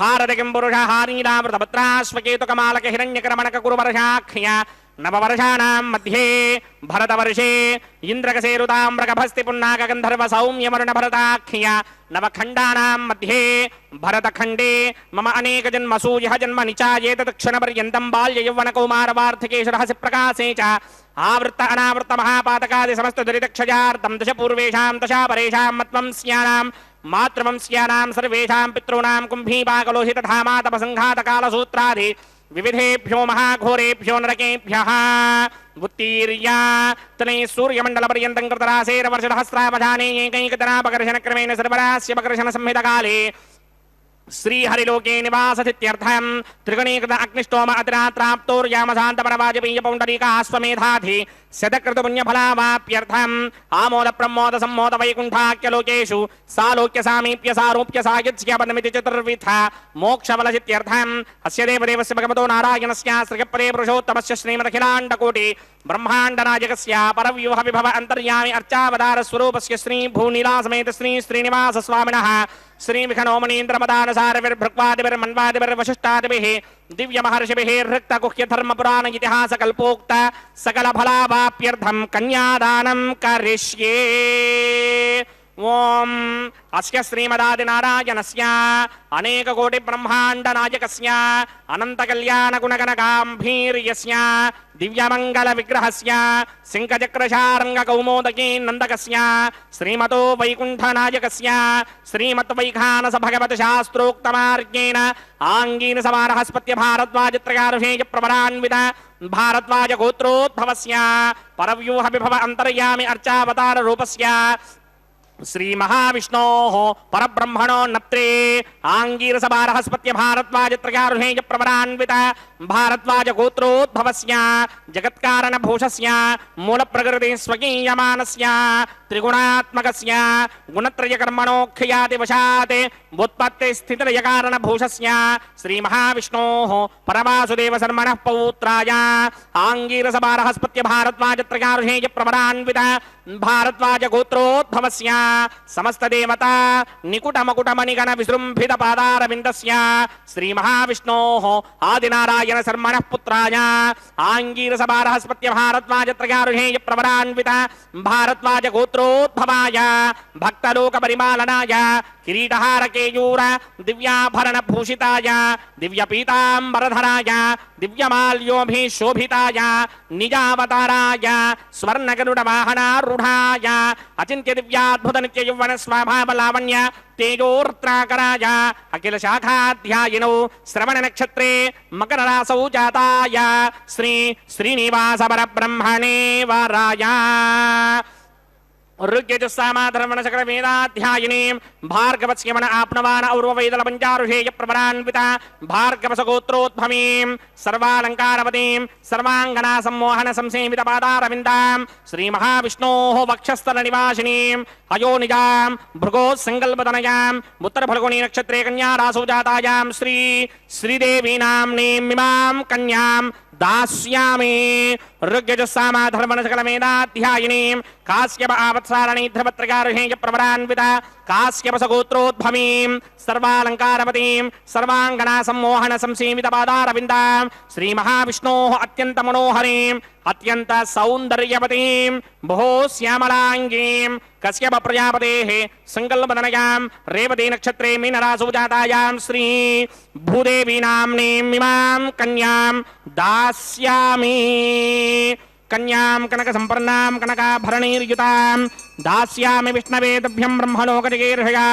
Speaker 1: భారతకిం పురుష హారీరామృతభద్రాశ్వకేతుకమాలక హిరణ్యకరమణక కురువర్షాఖ్య నవవర్షాణాం మధ్యే భరతవర్షే ఇంద్రకసేరుతామ్రకభస్తి పున్నాక గంధర్వ సౌమ్యమరుణ భరతాఖ్య నవఖండానాం మధ్యే భరతఖండే మమ అనేక జన్మసూ యః జన్మ నిచాయేతత్క్షణ పర్యంతం బాల్య యౌవన కౌమార వార్ధకేషు రహసి ప్రకాశే చ ఆవృత్త అనావృత్త మహాపాతకాది సమస్త దురితక్షయార్థం దశ పూర్వేషాం దశా పరేషాం మత్వం స్యానాం మాతృవంశ్యానాం సర్వేషాం పితॄణాం కుంభీపాకలోహితధామాతపసంఘాతకాలసూత్రాది వివిధేభ్యో మహాఘోరేభ్యో నరకేభ్యః ఉత్తీర్య తనే సూర్యమండల పర్యంతం కృతరాసేర వర్షసహస్రావధానే ఏకైకతనాపకర్షణ క్రమేణ సర్వరాస్యపకర్షణ సంహితకాలే శ్రీహరిలోకే నివాససిత్యర్థం త్రిగణీకృత అగ్నిష్టోమ అతిరాత్రాప్తోర్యామశాంతపరవాజపేయ పౌండరీకాశ్వమేధాధి శతకృతపుణ్యఫలావాప్యర్థం ఆమోద ప్రమోద సమ్మోద వైకుంఠాఖ్యలోకేషు సాలోక్య సామీప్య సారూప్య సాయుధ్యపదమితి చతుర్విధ మోక్షఫలసిత్యర్థం అస్య దేవదేవస్య భగవతో నారాయణస్య శ్రీపదే పురుషోత్తమస్య శ్రీమదఖిలాండకోటి బ్రహ్మాండనాయకస్య పరవ్యూహ విభవ అంతర్యామి అర్చావతార స్వరూపస్య శ్రీ భూనీలాసమేత శ్రీ శ్రీనివాస స్వామినః श्री विखनोमनीन्द्रमदानसारविर्भृक्वादिभिर्वशिष्टादिभिः दिव्यमहर्षिभिः ऋक्तगुह्यधर्मपुराण इतिहासकल्पोक्त सकलफलावाप्यर्थं कन्यादानं करिष्ये ओम अस्य श्रीमदादिनारायणस्य अनेककोटिब्रह्माण्डनायकस्य अनन्तकल्याणगुणगणगाम्भीर्यस्य दिव्यमङ्गलविग्रहस्य सिंहचक्रशार्ङ्गकौमोदकी नन्दकस्य श्रीमतो वैकुण्ठनायकस्य श्रीमद्वैखानस भगवतशास्त्रोक्तमार्गेण आङ्गीरसमानहस्पत्य भारद्वाजत्रयारुषेयप्रवरान्वित भारद्वाज गोत्रोद्भवस्य परव्यूह विभव अन्तर्यामि अर्चावतार रूपस्य श्री महाविष्णोः परब्रह्मणो नत्रे आंगीरस बारहस्पत्य भारद्वाज त्रयारुहेय प्रवरान्वित भारद्वाज गोत्रोद्भवस्य जगत्कारण भूषस्य मूल प्रकृति स्वकीयमानस्य त्रिगुणात्मकस्य गुणत्रय कर्मणोख्याति वशात् व्युत्पत्ति स्थितिलय कारण भूषस्य श्री महाविष्णोः परवासुदेव शर्मणः पौत्राय आंगीरस बारहस्पत्य भारद्वाज त्रयारुहेय प्रवरान्वित भारद्वाज गोत्रोद्भवस्य समस्त देवता निकुटमकुटमणिगण विसृंभित पादारविन्दस्य श्री महाविष्णोः आदिनारायण शर्मणः पुत्राय आंगीरस बारहस्पत्य भारद्वाज त्रयारुहेय प्रवरान्वित भारद्वाज गोत्रोद्भवाय भक्तलोक परिमालनाय किरीटहार केयूर दिव्याभरण भूषिताय दिव्य पीतांबरधराय दिव्यमाल्योभिशोभिताय निजावताराय स्वर्णगरुड वाहनारूढ़ाय अचिंत्य दिव्याद्भुत नित्य यौवन स्वभाव लावण्य तेजोर्त्राकराय अखिल शाखाध्यायिनो श्रवण नक्षत्रे मकर रासौ जाताय श्री श्रीनिवास परब्रह्मणे वराय ऋग्यजुस्सामाधर्मण सकल वेदाध्यायिनी भार्गवस्यमन आपनवान और्ववेदल पंचारुषेय प्रवरान्विता भार्गवस गोत्रोद्भवीं सर्वालंकारवतीं सर्वांगना सम्मोहन संसेवित पादारविन्दां श्री महाविष्णोः वक्षस्थल निवासिनीं अयोनिजां भृगोः संकल्पतनयां उत्तर फल्गुनी नक्षत्रे कन्या रासौ जातायां श्री श्रीदेवी नाम्नीमिमां कन्यां दास्यामि ऋग्यजुस्सामाधर्मण सकल वेदाध्यायिनीं काश्यप आवत्सारणी ध्रुवत्रगारुहेय प्रवरान्विता काश्यपस गोत्रोद्भवीं सर्वालंकारवतीं सर्वांगना सम्मोहन संसेवित पादारविन्दां श्री महाविष्णोः अत्यंत मनोहरीं अत्यंत सौंदर्यवतीं बहु श्यामलांगीं कश्यप प्रजापतेः संकल्पतनयां रेवती नक्षत्रे मीनरासौ जातायां श्री भूदेवी नाम्नीमिमां कन्यां दास्यामि कन्यां कनक संपन्नां कनकाभरणैर्युतां दास्यामि विष्णवे तुभ्यं ब्रह्मणोकजगेर्षया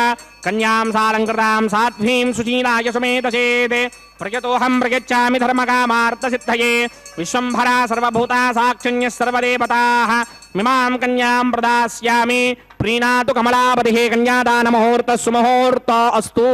Speaker 1: कन्यां सालंकृतां साध्वीं सुशीलाय समेतचेत् प्रयतोऽहं प्रयच्छामि धर्मकामार्थसिद्धये विश्वम्भरा सर्वभूता साक्षिण्यः सर्वदेवताः मिमां कन्यां प्रदास्यामि प्रीणातु कमलापतिः कन्यादानमुहूर्तः सुमुहूर्तो अस्तु।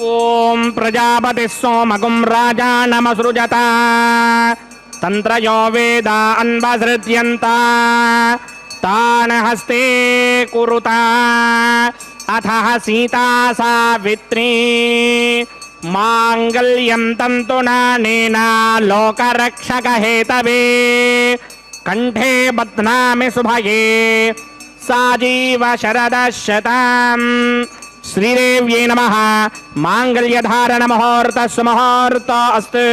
Speaker 1: ఓం ప్రజాపతి సోమగుం రాజానమసృజత తంత్రయో వేద అన్వసృజ్యంత తాన హస్తే కురుత అథ సీతా సావిత్రీ మాంగళ్యం తంతునానేన లోకరక్షక హేతవే కంఠే బధ్నామి శుభగే సాజీవ శరదశతం శ్రీదేవ్యై నమః మాంగళ్యధారణ ముహూర్త సుముహూర్త అస్తు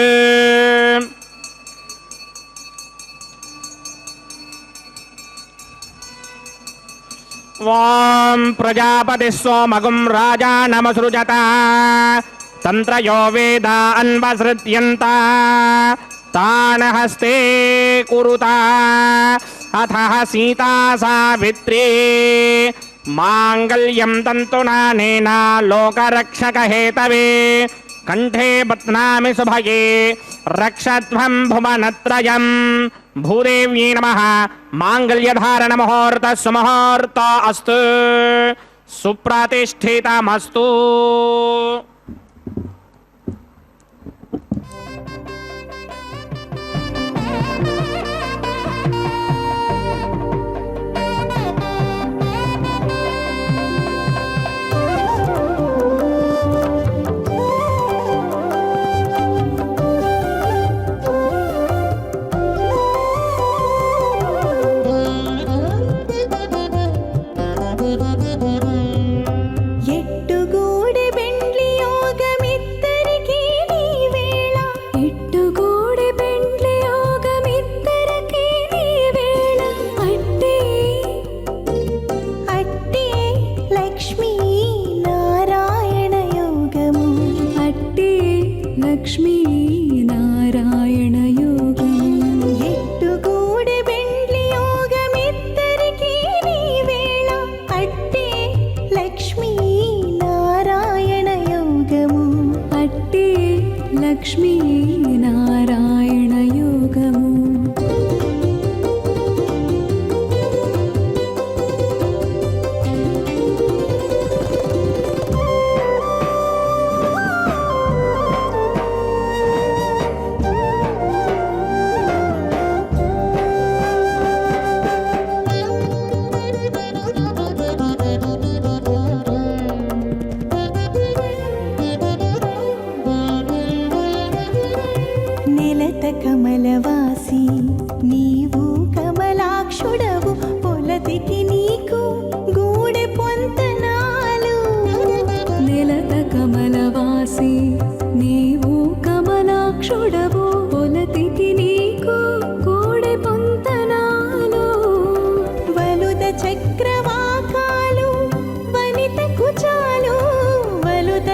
Speaker 1: ఓం ప్రజాపతి సోమగుం రాజానమసృజత తంత్రయో వేద అన్వసృజ్యంత తాన హస్తే కురుత అథ సీతా సావిత్రీ మాంగళ్యం తంతునానేన లోకరక్షక హేతవే కంఠే బధ్నామి శుభగే రక్షధ్వం భువనత్రయం భూదేవ్యై నమః మాంగళ్యధారణ ముహూర్త సుముహూర్త అస్తు సుప్రతిష్ఠితమస్తు
Speaker 3: లక్ష్మీ నారాయణ యోగం ఎట్టుగూడి బెండ్లి యోగమిద్దరికి నీ వేళ అట్టే లక్ష్మీ నారాయణ యోగము అట్టే లక్ష్మీ నారాయణ యోగము కమలవాసి నీవు కమలాక్షుడవు పొలతికి నీకు గూడె పొంతనాలు నెలత కమలవాసి నీవు కమలాక్షుడవు పొలతికి నీకు గూడె పొంతనాలు వలుద చక్రవాకాలు వనిత కుచాలు వలుద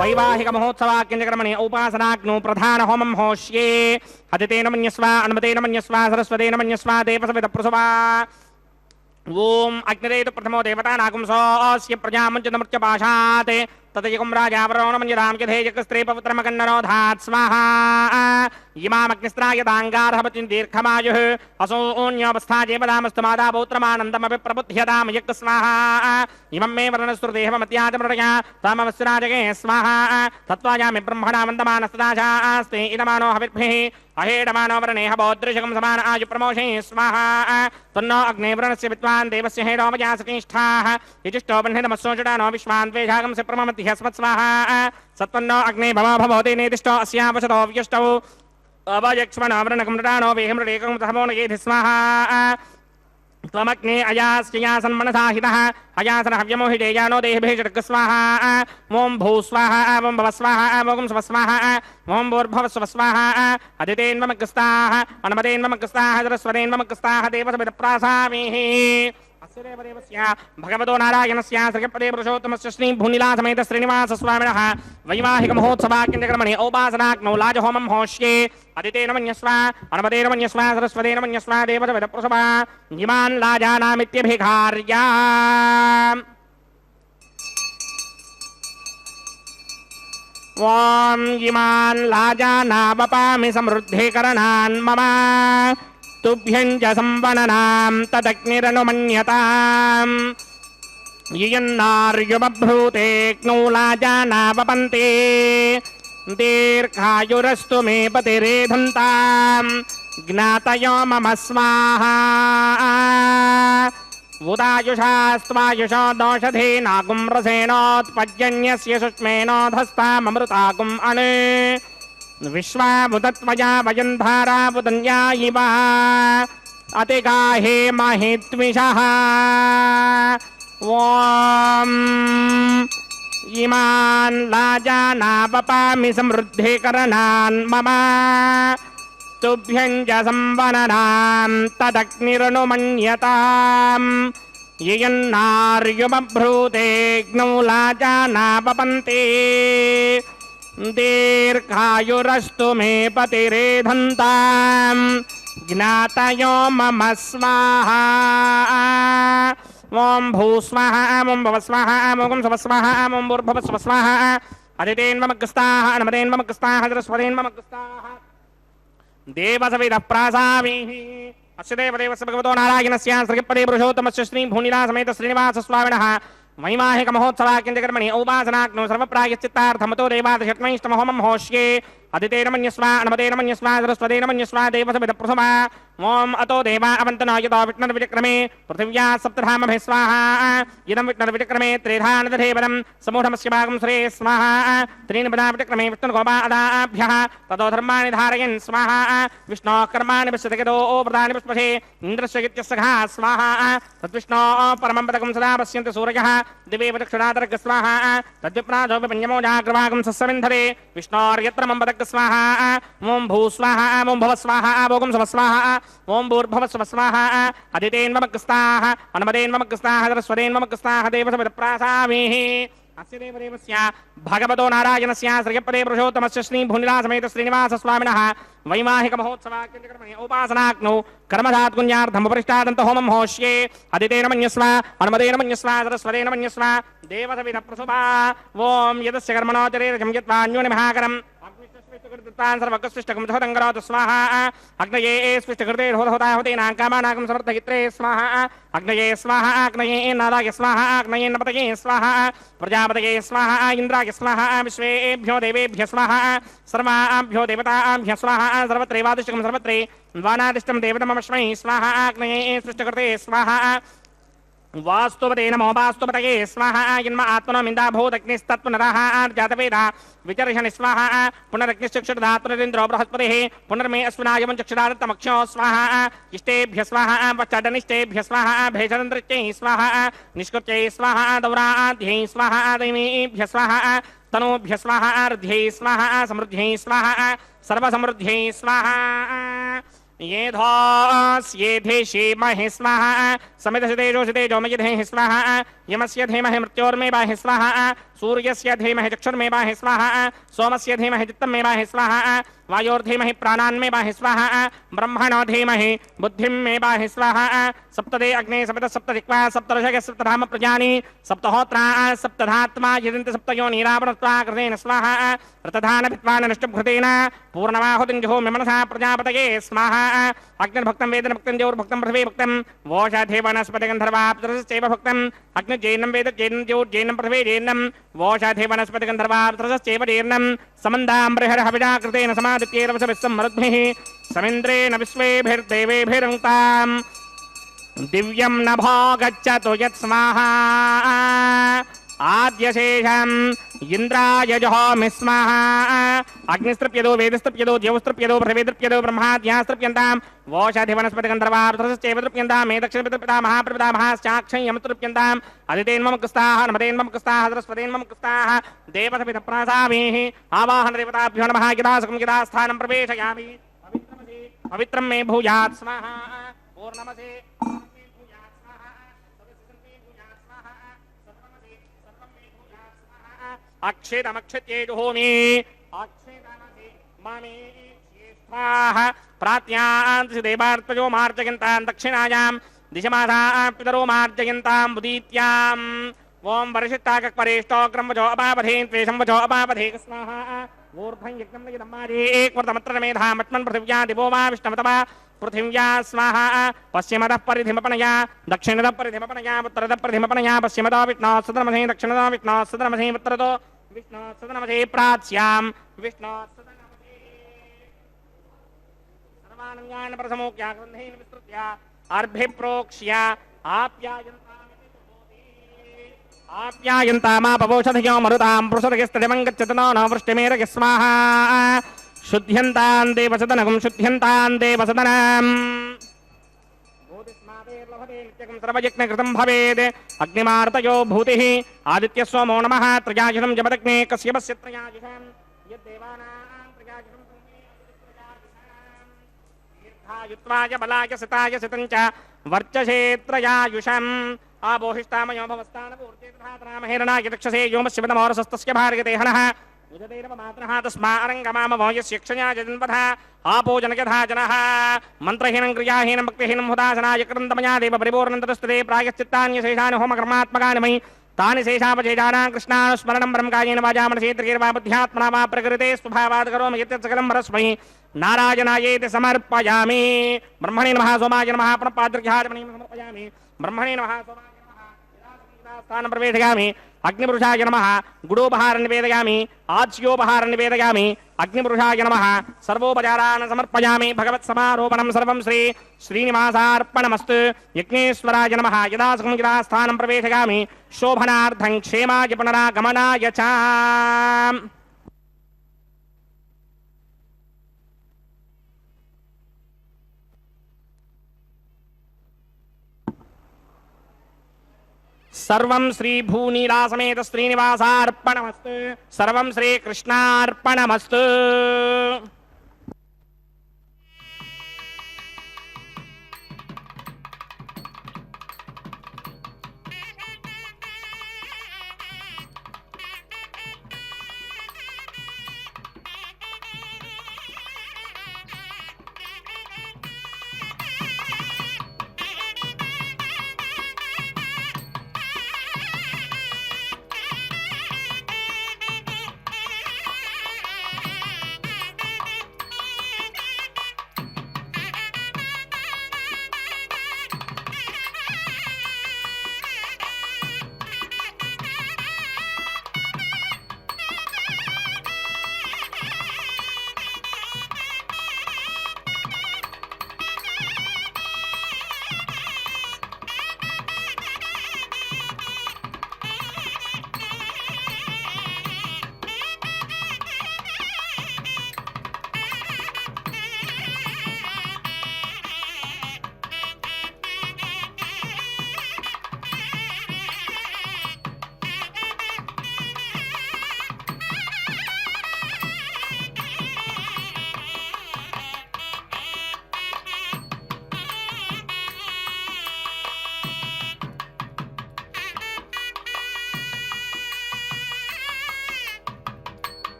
Speaker 1: వైవాహిక మహోత్సవాక్యంజకర్మణి ఉపాసనాగ్నో ప్రధాన హోమం హోష్యే హదితేన మన్యస్వ అనుమతేన మన్యస్వ సరస్వతేన మన్యస్వ దేవసవిత ప్రసవా ఓం అగ్నిరేతు ప్రథమో దేవతానాగుంసోస్య ప్రజాముంచనమృత్య పాశాత్ తదయకం రాజావరోణమన్యరాం యథేయకస్త్రీ పవిత్రమకన్నరోధాత్ స్వాహా ఇమామగ్నిస్త్రాయతాంగార్హవతిం దీర్ఘమాయుః అసోన్యోపస్థాజేపదామస్తమాదా పౌత్రమానందమపి ప్రబుధ్యతాం యక్ స్వాహా ఇమం మే వర్ణస్తుదేహమత్యాజమృడయ తామవస్రాజగే స్వాహా తత్వాయామి బ్రహ్మణా వందమానస్తదాశాస్తి ఇదమానో హవిర్భిః అహేడమానో వరణేహ బౌద్రిశకం సమాన ఆయు ప్రమోషే స్వాహా తన్నో అగ్నేవ్రణస్య విద్వాన్ దేవస్య హేడోమయాసకనిష్ఠాః యజిష్టో బన్హితమస్సోషడానో విశ్వాన్ ద్వేషాగం స ప్రమమతిహస్మత్ స్వాహా సత్వన్నో అగ్నే భవ భవతే నేతిష్టో అస్యావశతో వ్యష్టౌ అవయక్ష్మణావరణకమృడానో వేహమృడేకం సహమోనయేధి స్వాహా त्वमग्ने अयास्यासन्मनसाहितः अयासन हव्यमोहितेयानो देहभेषड्ग स्वाहा ओं भू स्वाहा ओं भव स्वाहा ओं स्व स्वाहा ओं भूर्भुवः स्व स्वाहा अदितेन्वमग्रस्ताः अनुमतेन्वमग्रस्ताः सरस्वतेन्वमग्रस्ताः देवसमिदप्रासामीः भगवतो नारायणस्य श्रीपदे पुरुषोत्तमस्य श्री भूनिलासमेत श्रीनिवास स्वामिनः वैवाहिक महोत्सवाक्यकर्मणि औपासनाग्नौ लाजहोमं होष्ये अदितेन मन्यस्व अनुमतेन मन्यस्व सरस्वतेन मन्यस्व देवसविद प्रसवा इमान् लाजानामित्यभिघार्या ॐ इमान् लाजानावपामि समृद्धिकरणान् मम तुभ्यं च संवननां तदग्निरनुमन्यताम् यन्नार्युमभ्रूतेऽग्नौ लाजानावपन्ते दीर्घायुरस्तु मे पतिरेधन्ताम् ज्ञातयो मम स्वाहा उदायुषास्त्वायुषो दोषधेनागुं रसेनोत्पद्यन्यस्य सुष्मेनोधस्ताममृतागुम् अणे विश्वामुदत्वया वयन्धारावुदन्या इव अतिगाहे महित्विषः ॐ इमान् लाजानावपामि समृद्धिकरणान् मम तुभ्यं च संवननां तदग्निरनुमन्यताम् यन्नार्युमभ्रूतेऽग्नौ लाजानावपन्ते दीर्घायुरस्तु मे पतिरेधन्ताम् ज्ञातयो मम स्वाहा ॐ भूस्वाहा ॐ भवस्वाहा ॐ स्वस्वाहा ॐ भूर्भुवस्वस्वाहा अदितेन्मग्रस्ताः नमदेन्मग्रस्ताः सरस्वतीन्मग्रस्ताः देवसविदः प्रासामीः अस्य देवदेवस्य भगवतो नारायणस्य श्रीपदे पुरुषोत्तमस्य श्री भूनिला समेत श्रीनिवासस्वामिनः वैवाहिक महोत्सवाख्यंजकर्मणि औपासनाग्नौ सर्वप्रायश्चित्तार्थमतो देवादशत्मैष्टमहोमं होष्ये अदितेन मन्यस्वा अनमतेन मन्यस्वा सरस्वतेन मन्यस्वा देवसविदः प्रथमा ओम अतो देवा अवन्तनो यतो विष्णुर्विक्रमे पृथिव्या सप्तधामभिः स्वाहा इदं विष्णुर्विक्रमे त्रिधानदधेवनं समूढमस्य भागं श्रे स्वाहा त्रीणि पदा विक्रमे विष्णुर्गोपादाभ्यः ततो धर्माणि धारयन् स्वाहा विष्णोः कर्माणि पश्यतगतो प्रदानि पुष्पसे इन्द्रस्य गित्यस्सखा स्वाहा तद्विष्णोः परमं पदकं सदा पश्यन्ति सूरयः दिवे वचक्षुरातर्ग स्वाहा तद्विप्राजो विपञ्चमो जाग्रवागं सस्यविन्धरे विष्णोर्यत्रमं पदक स्वाहा ओम भू स्वाहा ओम भव स्वाहा भोगं सव स्वाहा ओम भूर्भुवः स्वः स्वाहा अदितेन्मग्रस्ताः अनुमतेन्मग्रस्ताः सरस्वतेन्मग्रस्ताः देवसविदप्रासामीः अस्य देवदेवस्य भगवतो नारायणस्य श्रीपदे पुरुषोत्तमस्य श्री भूनिला समेत श्रीनिवासस्वामिनः वैवाहिक महोत्सवाख्यंजकर्मणि औपासनाग्नौ कर्मधात्पुण्यार्थमुपरिष्टादन्तहोमं होष्ये अदितेन मन्यस्वा अनुमतेन मन्यस्वा सरस्वतेन मन्यस्वा देवसविदः प्रसुभा ओम यदस्य कर्मणोचरेरजं यत्वान्योनिमहाकरम् सर्वकृष्टकं धोदङ्गरोतु स्वाहा अग्नये स्पृष्टकृते होताहुतेनां कामानाकं समर्थयित्रे स्वाहा अग्नये स्वाहा अग्नये नादाय स्वाहा अग्नये नपतये स्वाहा प्रजापतये स्वाहा इन्द्राय स्वाहा विश्वेभ्यो देवेभ्यः स्वाहा सर्वाभ्यो देवताभ्यः स्वाहा सर्वत्रैवादिष्टकं सर्वत्रे वानादिष्टं देवतमस्मै स्वाहा अग्नये स्पृष्टकृते स्वाहा वास्तुपते नमो वास्तुपतये स्वाहा जन्म आत्मनो मिन्दा भूतग्निस्तत्पुनरः जातवेदा विचर्षणि स्वाहा पुनरग्निश्चक्षुर्धातुरिन्द्रो बृहस्पतिः पुनर्मे अश्विनायमं चक्षुरादत्तमक्षो स्वाहा इष्टेभ्य स्वाहा पश्चादनिष्टेभ्य स्वाहा भेषदन्तरिच्यै स्वाहा निष्कृत्यै स्वाहा दौराध्ये स्वाहा दैवीभ्य स्वाहा तनूभ्य स्वाहा अर्ध्यै स्वाहा समृद्ध्यै स्वाहा सर्वसमृद्ध्यै स्वाहा येधोस्येधेशे महे स्वाहा समिधसितेजोषितेजो मयिधेः स्वाहा यमस्य धीमहि मृत्योर्मे बाहि स्वाहा सूर्यस्य धीमहि चक्षुर्मे बाहि स्वाहा सोमस्य धीमहि चित्तं मे बाहि स्वाहा वायोर्धीमहि प्राणान्मे बाहि स्वाहा ब्रह्मणो धीमहि बुद्धिं मे बाहि स्वाहा सप्तदे अग्ने सप्त सप्तदिक्वा सप्तऋषयः सप्तधाम प्रजानि सप्तहोत्रा सप्तधात्मा यजन्ति सप्तयो नीरावणत्वा कृतेन स्वाहा रतधानभित्वान् नष्टभृतेन पूर्णमाहुतिं जुहोमि मनसा प्रजापतये स्वाहा अग्निर्भक्तं वेदनभक्तं द्यौर्भक्तं पृथिवी भक्तं वोषधे वनस्पतिगन्धर्वाप्तरश्चैव भक्तं अग्निर्जैनं वेद जैनं द्यौर्जैनं पृथिवी जैनं वोषधे वनस्पतिगन्धर्वाप्तरश्चैव जैनं समन्दाम्बृहरहविजा कृतेन समादित्यैरवसभिस्सम्मरुद्भिः समिन्द्रेण विश्वेभिर्देवेभिरुक्ताम् दिव्यं नभो गच्छतु यत् स्वाहा आद्यशेषम् इंद्राय जहोमि स्वाहा अग्निस्तृप्यदो वेदस्तृप्यदो ज्योस्तृप्यदो पृथिवीस्तृप्यदो ब्रह्माद्यास्तृप्यन्ताम् वोषधि वनस्पतिगन्धर्वार्थश्चैव तृप्यन्ताम् मे दक्षिणपितृपिता महाप्रपितामहाश्चाक्षय्यमतृप्यन्ताम् अदितेन्ममुक्ताः नमतेन्ममुक्ताः सरस्वतेन्ममुक्ताः देवसविदप्रासामीः आवाहन देवताभ्यो नमः यदासकं यदास्थानं प्रवेशयामि पवित्रं मे भूयात् स्वाहा पूर्णमसे अक्षेदमक्षत्ये जुहोमि अक्षेदमसि मामे स्वाहा प्रात्यान्ति देवार्पजो मार्जयन्तां दक्षिणायां दिशमासां पितरो मार्जयन्तां बुदीत्याम् ओम वरिष्ठाकपरेष्टोग्रं वजो अपापधेन् त्वेषं वजो अपापधे स्वाहा ऊर्ध्वं यज्ञं यदम्मारे एकवर्तमत्र मेधा मट्मन् पृथिव्या दिवो वा विष्णवतमा पृथिव्या स्वाहा पश्चिमतः परिधिमपनया दक्षिणतः परिधिमपनया उत्तरतः परिधिमपनया पश्चिमतः विष्णोः सदनमसे दक्षिणतः विष्णोः सदनमसे उत्तरतो विष्णोः सदनमसे प्राच्यां विष्णोः सदनमसे सर्वानङ्गान् प्रसमोक्या ग्रन्थेन विस्तृत्य अर्भिप्रोक्ष्य आप्यायन्तामापवोषधयो मरुतां पृषदगिस्तदिमं गच्छतु नो वृष्टिमेरगि स्वाहा शुद्ध्यन्तां देवसदनगुं शुद्ध्यन्तां देवसदनम् भूतिस्मादेर्लभते नित्यगं सर्वयज्ञकृतं भवेत् अग्निमार्तयो भूतिः आदित्यस्वमो नमः त्रयायुषं जपदग्ने कश्यपस्य त्रयायुषं यद्देवानां त्रयायुषं दीर्घायुत्वाय बलाय सिताय सितं च वर्चसे त्रयायुषम् आबोहिष्टामयो भवस्तानपूर्ते तथातनामहेरणाय दक्षसे योमस्य पदमोरसस्तस्य भार्गते हनः उददेवमात्रः तस्मारङ्गमामवो यस्य क्षया जन्वधा आपोजनयथा जनः मन्त्रहीनं क्रियाहीनं भक्तिहीनं हुदासनाय कृतमया देव परिपूर्णन्तरस्तुते प्रायश्चित्तान्यशेषानि होमकर्मात्मकानि मयि तानि शेषापचेजानां कृष्णानुस्मरणं ब्रह्मकायेन वाचा मनसेन्द्रियैर्वा बुद्ध्यात्मना वा प्रकृते स्वभावात् करोमि यत् सकलं परस्मै नारायणायेति समर्पयामि ब्रह्मणे नमः सोमाय नमः प्रणपाद्रघ्याजमणिं समर्पयामि ब्रह्मणे नमः सोमाय नमः स्थानं प्रवेशयामि अग्निपुरुषाय नमः गुडोपहारं निवेदयामि आच्योपहारं निवेदयामि अग्निपुरुषाय नमः सर्वोपचारान् समर्पयामि भगवत्समारोपणं सर्वं श्रीनिवासार्पणमस्तु यज्ञेश्वराय नमः यदा सुखं यदा स्थानं प्रवेशयामि शोभनार्थं क्षेमाय पुनरागमनाय च सर्वं श्री भूनीलासमेत श्रीनिवासार्पणमस्तु सर्वं श्रीकृष्णार्पणमस्तु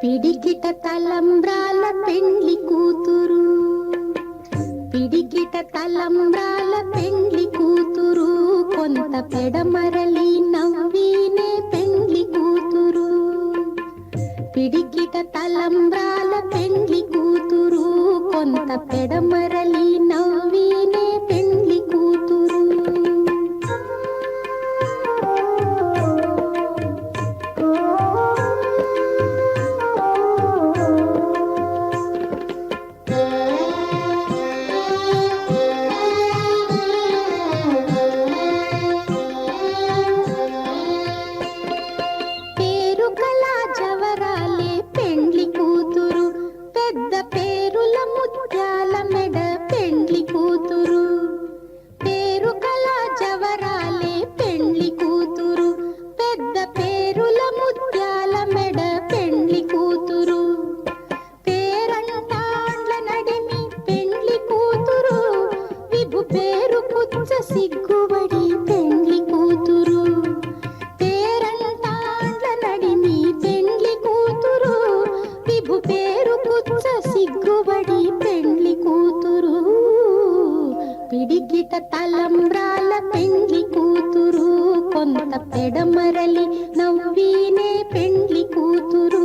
Speaker 4: పిడికిట తలంబ్రాల పెండ్లి కూతురు, పిడికిట తలంబ్రాల పెండ్లి కూతురు, కొంత పెడమరలి నవ్వినే పెండ్లి కూతురు. పిడికిట తలంబ్రాల పెండ్లి కూతురు కొంత పెడమరలి నవ్వినే పెండ్లి కూతురు. పేరు కళా జవరాలే పెండ్లి కూతురు పెద్ద పేరుల ముత్యాల మెడ పెండ్లి కూతురు. పేరు కళా జవరాలే పెండ్లి కూతురు పెద్ద పేరుల ముత్యాల మెడ పెండ్లి కూతురు. పేరంటాండ్ల నడిమి పెండ్లి కూతురు విభు పేరు పుచ్చ సిగ్గుబడి పెండ్లి కూతురు. పేరంటాండ్ల నడిమి పెండ్లి కూతురు విభు పేరు పుచ్చ సిగ్గుబడి పెండ్లి కూతురు. పిడికిట తలంబ్రాల పెండ్లి కూతురు కొంత పెడమరలి నవ్వినే పెండ్లి కూతురు.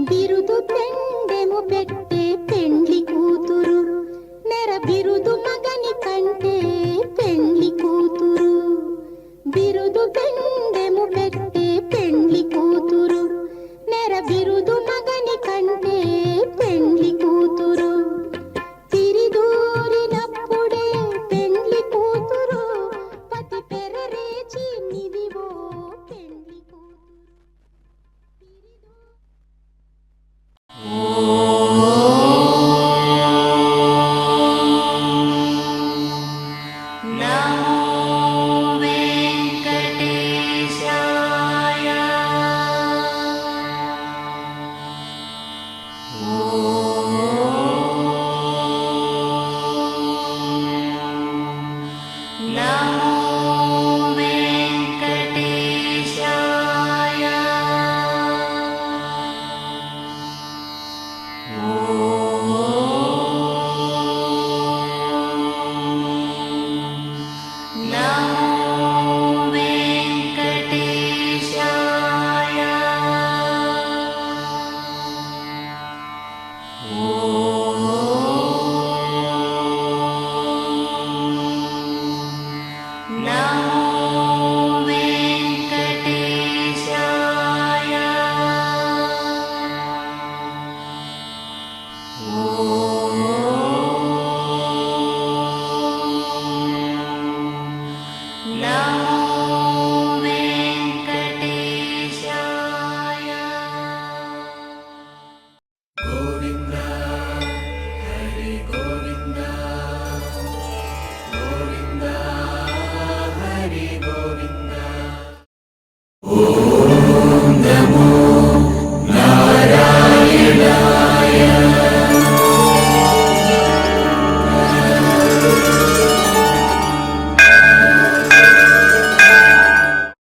Speaker 4: బిరుదు పెండెము పెట్టే పెండ్లి కూతురు నెర బిరుదు మగని కంటే పెండ్లి కూతురు. బిరుదు పెండెము పెట్టే పెండ్లి కూతురు నెర బిరుదు మగని కంటే పెండ్లి కూతురు. తిరిదూరినప్పుడే పెండ్లి కూతురు పతి పెరరేచి నిదివో పెండ్లి కూతురు.
Speaker 2: నమో